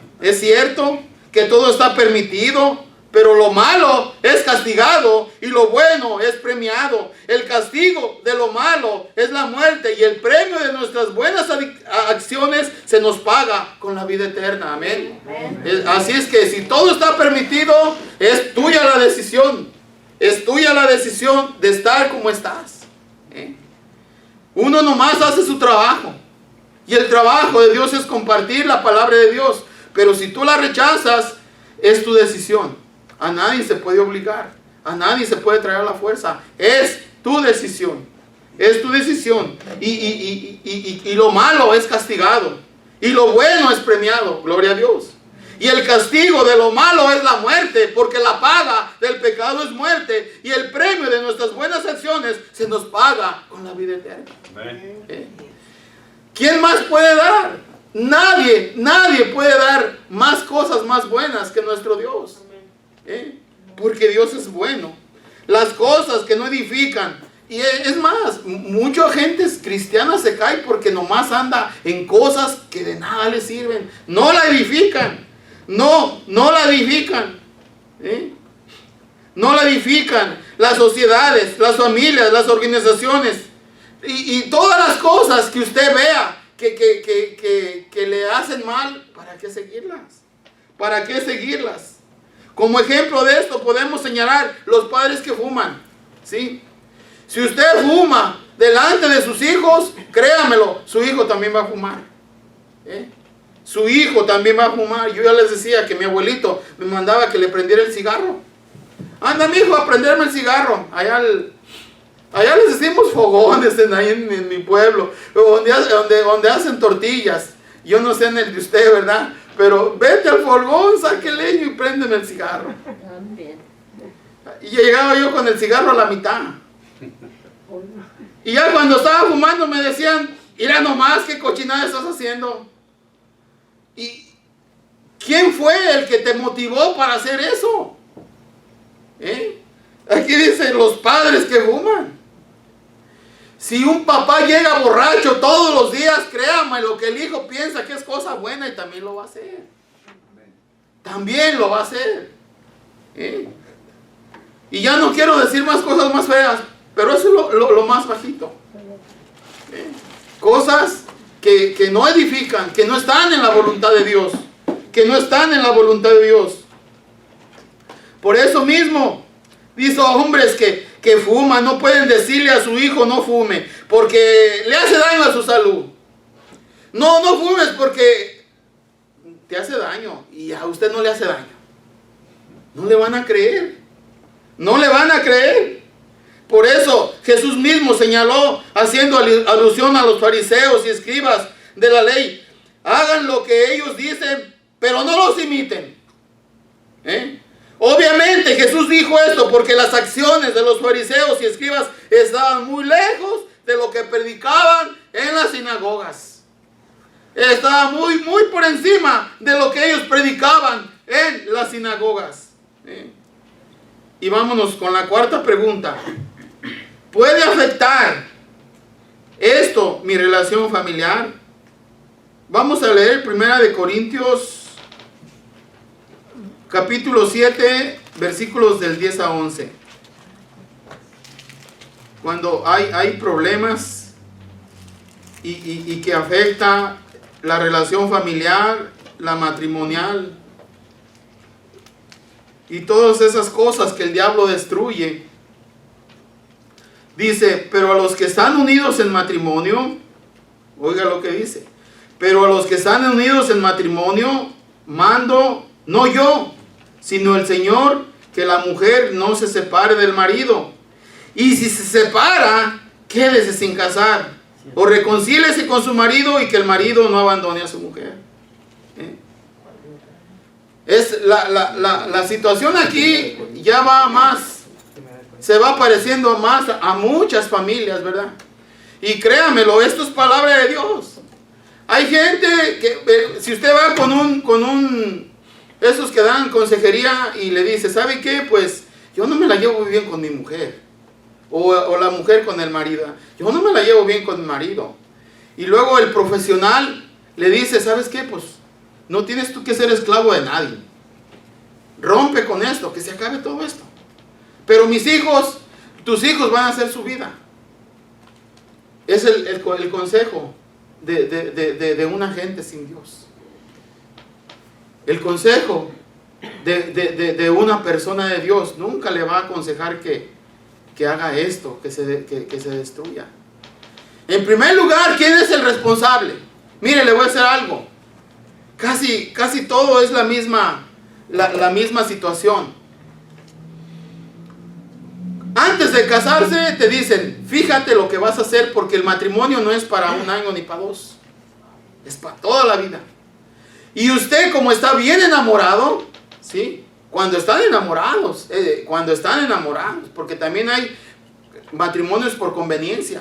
que todo está permitido, pero lo malo es castigado y lo bueno es premiado. El castigo de lo malo es la muerte y el premio de nuestras buenas acciones se nos paga con la vida eterna. Amén. Así es que si todo está permitido, es tuya la decisión. Es tuya la decisión de estar como estás. Uno nomás hace su trabajo. Y el trabajo de Dios es compartir la palabra de Dios. Pero si tú la rechazas, es tu decisión. A nadie se puede obligar. A nadie se puede traer la fuerza. Es tu decisión. Es tu decisión. Y lo malo es castigado. Y lo bueno es premiado. Gloria a Dios. Y el castigo de lo malo es la muerte. Porque la paga del pecado es muerte. Y el premio de nuestras buenas acciones se nos paga con la vida eterna. ¿Quién más puede dar? Nadie puede dar más cosas más buenas que nuestro Dios. Porque Dios es bueno. Las cosas que no edifican. Y es más, mucha gente cristiana se cae porque nomás anda en cosas que de nada le sirven. No la edifican. No la edifican. No la edifican. Las sociedades, las familias, las organizaciones. Y todas las cosas que usted vea que le hacen mal, ¿para qué seguirlas? ¿Para qué seguirlas? Como ejemplo de esto podemos señalar los padres que fuman, ¿sí? Si usted fuma delante de sus hijos, créamelo, su hijo también va a fumar. Su hijo también va a fumar. Yo ya les decía que mi abuelito me mandaba que le prendiera el cigarro. Anda, mi hijo, a prenderme el cigarro. Allá les decimos fogones en mi pueblo, donde hacen tortillas. Yo no sé en el de usted, ¿verdad? Pero vete al fogón, saque leño y préndeme el cigarro. También. Y llegaba yo con el cigarro a la mitad. Y ya cuando estaba fumando me decían, mira nomás qué cochinada estás haciendo. ¿Y quién fue el que te motivó para hacer eso? Aquí dice los padres que fuman. Si un papá llega borracho todos los días, créame, lo que el hijo piensa que es cosa buena y también lo va a hacer. También lo va a hacer. Y ya no quiero decir más cosas más feas, pero eso es lo más bajito. Cosas que no edifican, que no están en la voluntad de Dios. Que no están en la voluntad de Dios. Por eso mismo, dice hombres que fuman, no pueden decirle a su hijo no fume, porque le hace daño a su salud. No fumes porque te hace daño y a usted no le hace daño. No le van a creer. No le van a creer. Por eso Jesús mismo señaló, haciendo alusión a los fariseos y escribas de la ley: hagan lo que ellos dicen, pero no los imiten. Obviamente Jesús dijo esto porque las acciones de los fariseos y escribas estaban muy lejos de lo que predicaban en las sinagogas. Estaba muy por encima de lo que ellos predicaban en las sinagogas. Y vámonos con la cuarta pregunta. ¿Puede afectar esto mi relación familiar? Vamos a leer 1 Corintios capítulo 7, versículos del 10 a 11. Cuando hay problemas y que afecta la relación familiar, la matrimonial y todas esas cosas que el diablo destruye. Dice: pero a los que están unidos en matrimonio, oiga lo que dice, pero a los que están unidos en matrimonio mando, no yo, sino el Señor, que la mujer no se separe del marido. Y si se separa, quédese sin casar, o reconcíliese con su marido, y que el marido no abandone a su mujer. Es la situación aquí ya va más, se va pareciendo más a muchas familias, ¿verdad? Y créamelo, esto es palabra de Dios. Hay gente que, si usted va con un esos que dan consejería y le dice: ¿sabe qué? Pues yo no me la llevo muy bien con mi mujer. O la mujer con el marido. Yo no me la llevo bien con mi marido. Y luego el profesional le dice: ¿sabes qué? Pues no tienes tú que ser esclavo de nadie. Rompe con esto, que se acabe todo esto. Pero mis hijos, tus hijos van a hacer su vida. Es el consejo de una gente sin Dios. El consejo de una persona de Dios nunca le va a aconsejar que haga esto, que se destruya. En primer lugar, ¿quién es el responsable? Mire, le voy a hacer algo. Casi todo es la misma situación. Antes de casarse te dicen: fíjate lo que vas a hacer, porque el matrimonio no es para un año ni para dos, es para toda la vida. Y usted, como está bien enamorado, ¿sí? Cuando están enamorados, porque también hay matrimonios por conveniencia.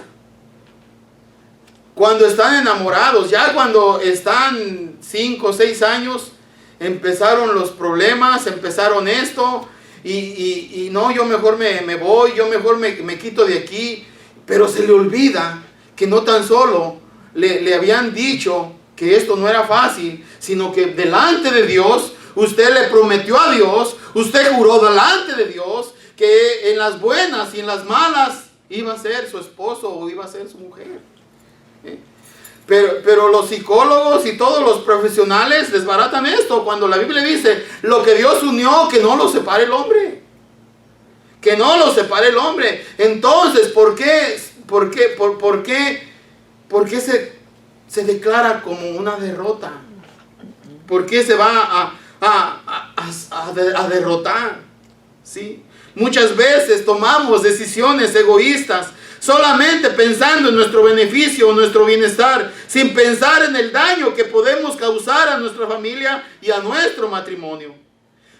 Cuando están enamorados, ya cuando están 5 o 6 años, empezaron los problemas, empezaron esto, y no, yo mejor me voy, yo mejor me quito de aquí. Pero se le olvida que no tan solo le habían dicho que esto no era fácil, sino que delante de Dios, usted le prometió a Dios, usted juró delante de Dios, que en las buenas y en las malas iba a ser su esposo o iba a ser su mujer. Pero los psicólogos y todos los profesionales desbaratan esto, cuando la Biblia dice: lo que Dios unió, que no lo separe el hombre. Que no lo separe el hombre. Entonces, ¿por qué se declara como una derrota? ¿Por qué se va a derrotar? ¿Sí? Muchas veces tomamos decisiones egoístas, solamente pensando en nuestro beneficio o nuestro bienestar, sin pensar en el daño que podemos causar a nuestra familia y a nuestro matrimonio.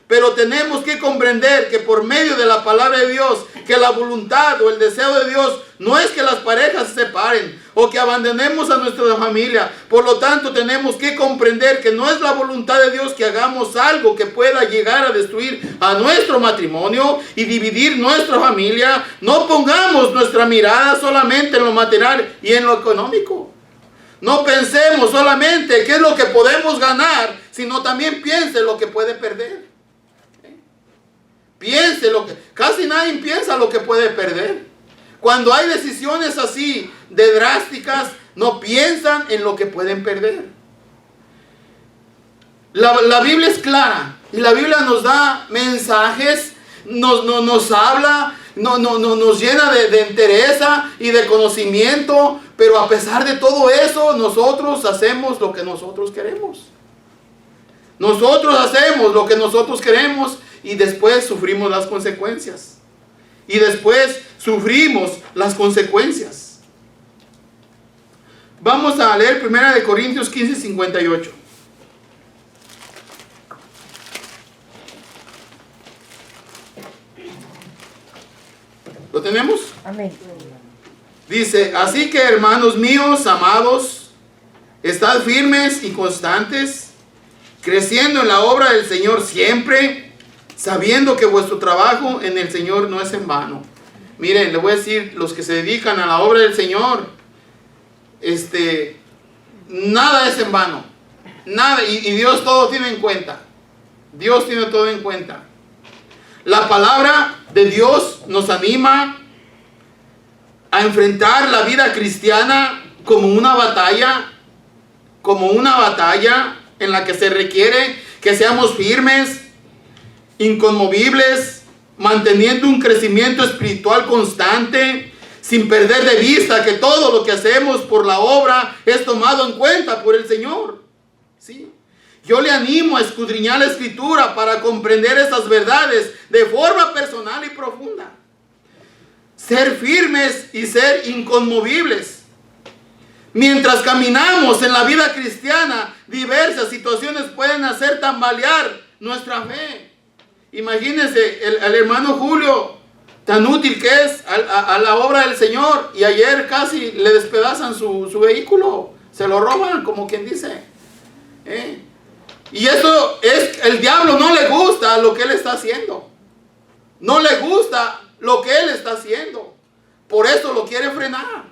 Pero tenemos que comprender que por medio de la palabra de Dios, que la voluntad o el deseo de Dios no es que las parejas se separen o que abandonemos a nuestra familia. Por lo tanto, tenemos que comprender que no es la voluntad de Dios que hagamos algo que pueda llegar a destruir a nuestro matrimonio y dividir nuestra familia. No pongamos nuestra mirada solamente en lo material y en lo económico. No pensemos solamente qué es lo que podemos ganar, sino también piense lo que puede perder. Piense lo que... Casi nadie piensa lo que puede perder. Cuando hay decisiones así de drásticas, no piensan en lo que pueden perder. La Biblia es clara y la Biblia nos da mensajes, nos habla, nos llena de entereza y de conocimiento, pero a pesar de todo eso, nosotros hacemos lo que nosotros queremos. Nosotros hacemos lo que nosotros queremos y después sufrimos las consecuencias. y después sufrimos las consecuencias. Vamos a leer 1 Corintios 15:58. ¿Lo tenemos? Amén. Dice, así que hermanos míos, amados, estad firmes y constantes, creciendo en la obra del Señor siempre, sabiendo que vuestro trabajo en el Señor no es en vano. Miren, le voy a decir, los que se dedican a la obra del Señor, nada es en vano. Nada, y Dios todo tiene en cuenta. Dios tiene todo en cuenta. La palabra de Dios nos anima a enfrentar la vida cristiana como una batalla en la que se requiere que seamos firmes, inconmovibles, manteniendo un crecimiento espiritual constante, sin perder de vista que todo lo que hacemos por la obra es tomado en cuenta por el Señor. ¿Sí? Yo le animo a escudriñar la Escritura para comprender estas verdades de forma personal y profunda. Ser firmes y ser inconmovibles. Mientras caminamos en la vida cristiana, diversas situaciones pueden hacer tambalear nuestra fe. Imagínense el hermano Julio, tan útil que es a la obra del Señor, y ayer casi le despedazan su vehículo, se lo roban, como quien dice. Y eso es, el diablo no le gusta lo que él está haciendo. No le gusta lo que él está haciendo. Por eso lo quiere frenar.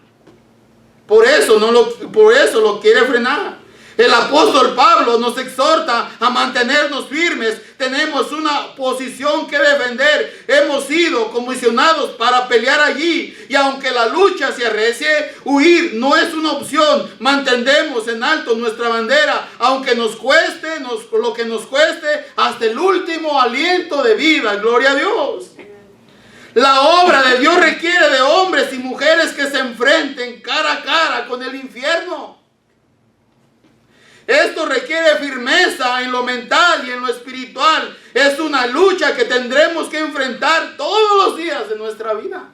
Por eso lo quiere frenar. El apóstol Pablo nos exhorta a mantenernos firmes. Tenemos una posición que defender. Hemos sido comisionados para pelear allí. Y aunque la lucha se arrecie, huir no es una opción. Mantendemos en alto nuestra bandera, aunque nos cueste, lo que nos cueste, hasta el último aliento de vida. Gloria a Dios. La obra de Dios requiere de hombres y mujeres que se enfrenten cara a cara con el infierno. Esto requiere firmeza en lo mental y en lo espiritual. Es una lucha que tendremos que enfrentar todos los días de nuestra vida.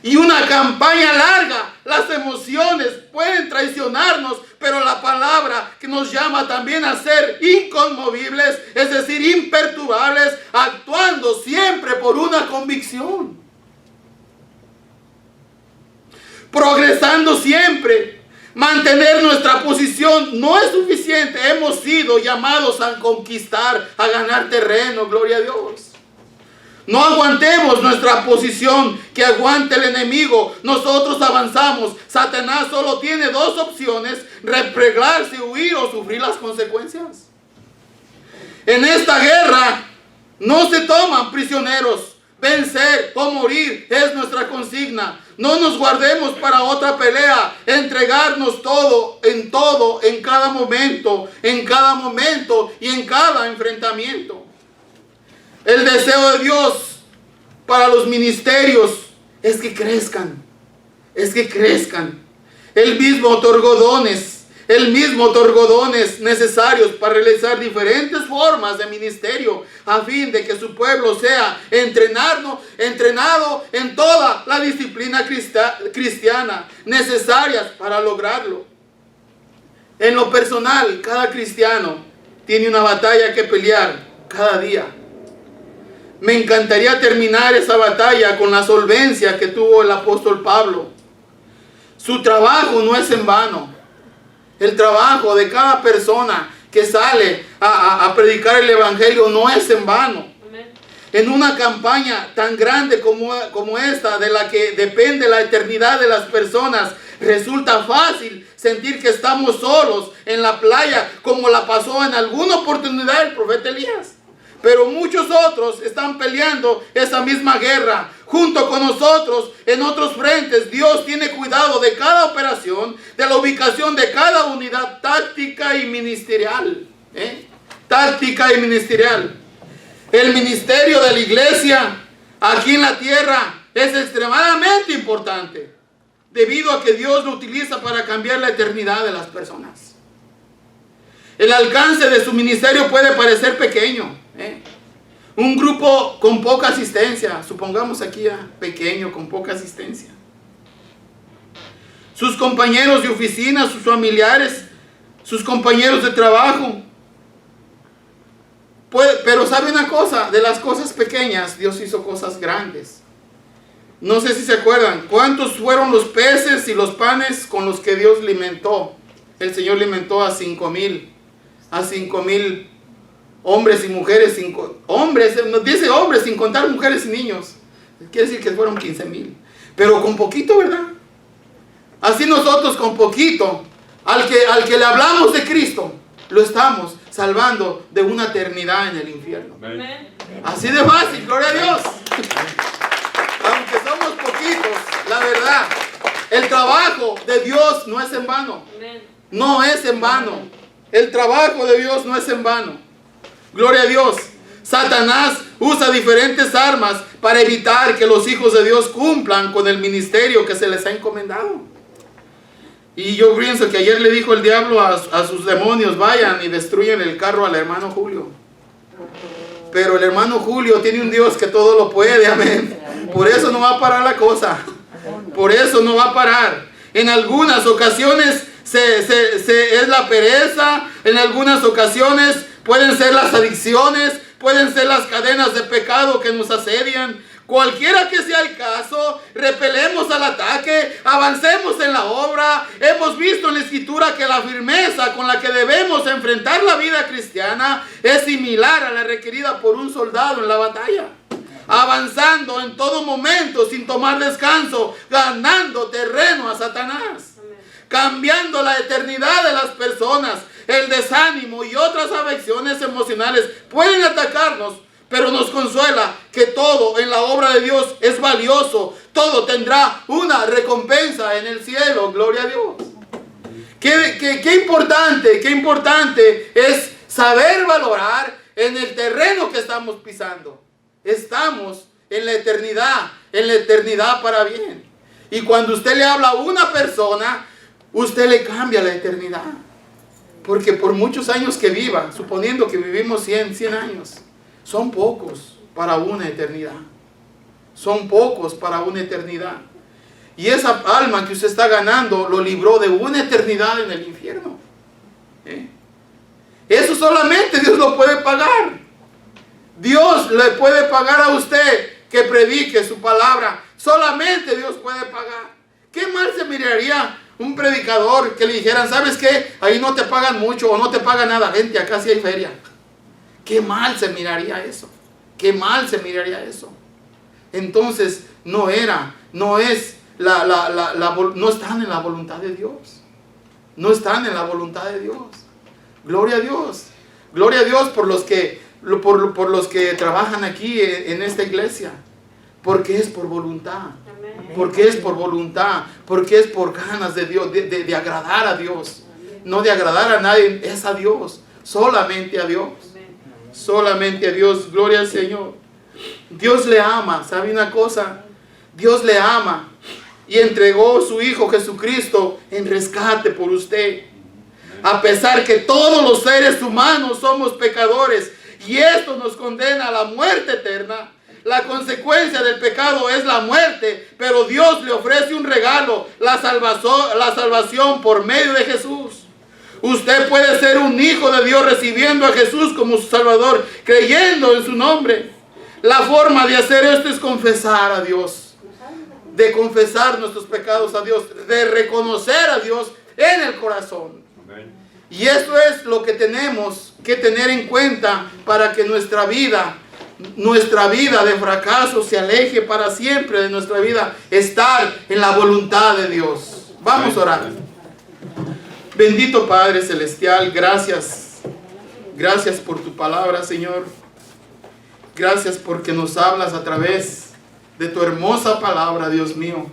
Y una campaña larga. Las emociones pueden traicionarnos, pero la palabra que nos llama también a ser inconmovibles, es decir, imperturbables, actuando siempre por una convicción. Progresando siempre. Mantener nuestra posición no es suficiente. Hemos sido llamados a conquistar, a ganar terreno. Gloria a Dios. No aguantemos nuestra posición, que aguante el enemigo. Nosotros avanzamos. Satanás solo tiene dos opciones: replegarse, huir o sufrir las consecuencias. En esta guerra no se toman prisioneros. Vencer o morir es nuestra consigna. No nos guardemos para otra pelea. Entregarnos todo, en cada momento y en cada enfrentamiento. El deseo de Dios para los ministerios es que crezcan. Él mismo otorgó dones necesarios para realizar diferentes formas de ministerio, a fin de que su pueblo sea entrenado en toda la disciplina cristiana necesarias para lograrlo. En lo personal, cada cristiano tiene una batalla que pelear cada día. Me encantaría terminar esa batalla con la solvencia que tuvo el apóstol Pablo. Su trabajo no es en vano. El trabajo de cada persona que sale a predicar el evangelio no es en vano. Amén. En una campaña tan grande como esta, de la que depende la eternidad de las personas, resulta fácil sentir que estamos solos en la playa, como la pasó en alguna oportunidad el profeta Elías. Pero muchos otros están peleando esa misma guerra junto con nosotros en otros frentes. Dios tiene cuidado de cada operación, de la ubicación de cada unidad táctica y ministerial. Táctica y ministerial. El ministerio de la iglesia aquí en la tierra es extremadamente importante, debido a que Dios lo utiliza para cambiar la eternidad de las personas. El alcance de su ministerio puede parecer pequeño, Un grupo con poca asistencia, supongamos aquí pequeño, con poca asistencia. Sus compañeros de oficina, sus familiares, sus compañeros de trabajo. Pero sabe una cosa, de las cosas pequeñas Dios hizo cosas grandes. No sé si se acuerdan, ¿cuántos fueron los peces y los panes con los que Dios alimentó? El Señor alimentó a 5,000 hombres y mujeres, dice hombres sin contar mujeres y niños. Quiere decir que fueron 15,000. Pero con poquito, ¿verdad? Así nosotros con poquito, al que le hablamos de Cristo, lo estamos salvando de una eternidad en el infierno. Amén. Así de fácil, gloria a Dios. Aunque somos poquitos, la verdad, el trabajo de Dios no es en vano. No es en vano. El trabajo de Dios no es en vano. Gloria a Dios. Satanás usa diferentes armas para evitar que los hijos de Dios cumplan con el ministerio que se les ha encomendado. Y yo pienso que ayer le dijo el diablo a sus demonios, vayan y destruyan el carro al hermano Julio. Pero el hermano Julio tiene un Dios que todo lo puede, amén. Por eso no va a parar la cosa. Por eso no va a parar. En algunas ocasiones es la pereza, en algunas ocasiones pueden ser las adicciones, pueden ser las cadenas de pecado que nos asedian. Cualquiera que sea el caso, repelemos al ataque, avancemos en la obra. Hemos visto en la Escritura que la firmeza con la que debemos enfrentar la vida cristiana es similar a la requerida por un soldado en la batalla. Avanzando en todo momento sin tomar descanso, ganando terreno a Satanás, cambiando la eternidad de las personas. El desánimo y otras afecciones emocionales pueden atacarnos, pero nos consuela que todo en la obra de Dios es valioso. Todo tendrá una recompensa en el cielo. Gloria a Dios. Qué importante es saber valorar en el terreno que estamos pisando. Estamos en la eternidad para bien. Y cuando usted le habla a una persona, usted le cambia la eternidad. Porque por muchos años que viva, suponiendo que vivimos 100 años, son pocos para una eternidad. Son pocos para una eternidad. Y esa alma que usted está ganando lo libró de una eternidad en el infierno. Eso solamente Dios lo puede pagar. Dios le puede pagar a usted que predique su palabra. Solamente Dios puede pagar. ¿Qué mal se miraría un predicador que le dijeran, ¿sabes qué? Ahí no te pagan mucho o no te pagan nada, gente, acá sí hay feria? Qué mal se miraría eso. Qué mal se miraría eso. Entonces, no están en la voluntad de Dios. No están en la voluntad de Dios. Gloria a Dios. Gloria a Dios por los que trabajan aquí en esta iglesia. Porque es por voluntad. Porque es por voluntad. Porque es por ganas de Dios, de agradar a Dios. No de agradar a nadie, es a Dios. Solamente a Dios. Solamente a Dios. Gloria al Señor. Dios le ama. ¿Sabe una cosa? Dios le ama. Y entregó a su Hijo Jesucristo en rescate por usted. A pesar que todos los seres humanos somos pecadores. Y esto nos condena a la muerte eterna. La consecuencia del pecado es la muerte, pero Dios le ofrece un regalo, la salvación por medio de Jesús. Usted puede ser un hijo de Dios recibiendo a Jesús como su Salvador, creyendo en su nombre. La forma de hacer esto es confesar a Dios, de confesar nuestros pecados a Dios, de reconocer a Dios en el corazón. Y esto es lo que tenemos que tener en cuenta para que nuestra vida de fracaso se aleje para siempre de nuestra vida, estar en la voluntad de Dios. Vamos a orar. Bendito Padre Celestial, gracias por tu palabra, Señor. Gracias porque nos hablas a través de tu hermosa palabra, Dios mío.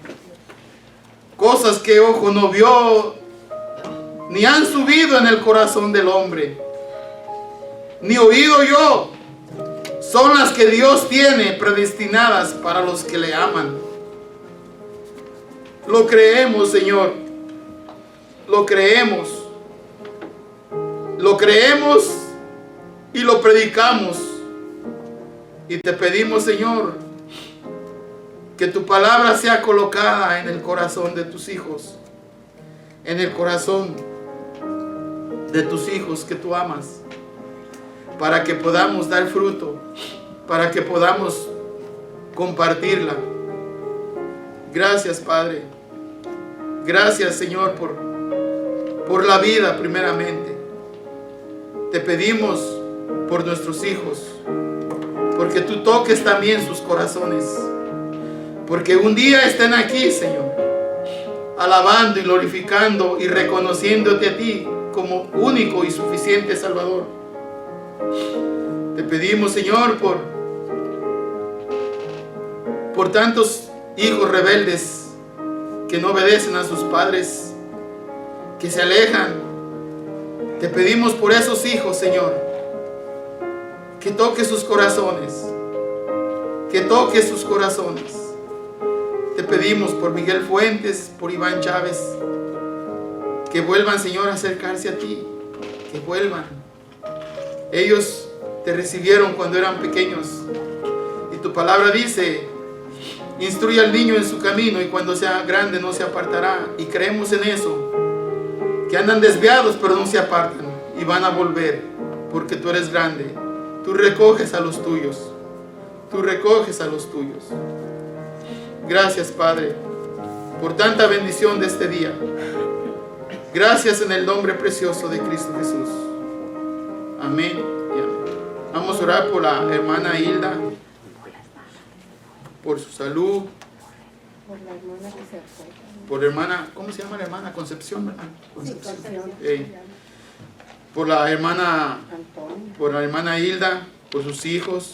Cosas que ojo no vio, ni han subido en el corazón del hombre, ni oído yo, son las que Dios tiene predestinadas para los que le aman. Lo creemos, Señor. Lo creemos. Lo creemos y lo predicamos. Y te pedimos, Señor, que tu palabra sea colocada en el corazón de tus hijos, en el corazón de tus hijos que tú amas, para que podamos dar fruto, para que podamos compartirla. Gracias, Padre. Gracias, Señor, por la vida primeramente. Te pedimos por nuestros hijos, porque tú toques también sus corazones, porque un día estén aquí, Señor, alabando y glorificando y reconociéndote a ti como único y suficiente Salvador. Te pedimos, Señor, por tantos hijos rebeldes que no obedecen a sus padres, que se alejan. Te pedimos por esos hijos, Señor, que toque sus corazones, que toque sus corazones. Te pedimos por Miguel Fuentes, por Iván Chávez, que vuelvan, Señor, a acercarse a ti, que vuelvan. Ellos te recibieron cuando eran pequeños y tu palabra dice: instruye al niño en su camino y cuando sea grande no se apartará. Y creemos en eso, que andan desviados pero no se apartan y van a volver, porque tú eres grande. Tú recoges a los tuyos. Tú recoges a los tuyos. Gracias, Padre, por tanta bendición de este día. Gracias en el nombre precioso de Cristo Jesús. Amén y amén. Vamos a orar por la hermana Hilda, por su salud, Por la hermana que se fue. por la hermana, ¿cómo se llama la hermana? Concepción, ¿verdad? Concepción. Sí, Por la hermana, Antonio. por la hermana Hilda, por sus hijos,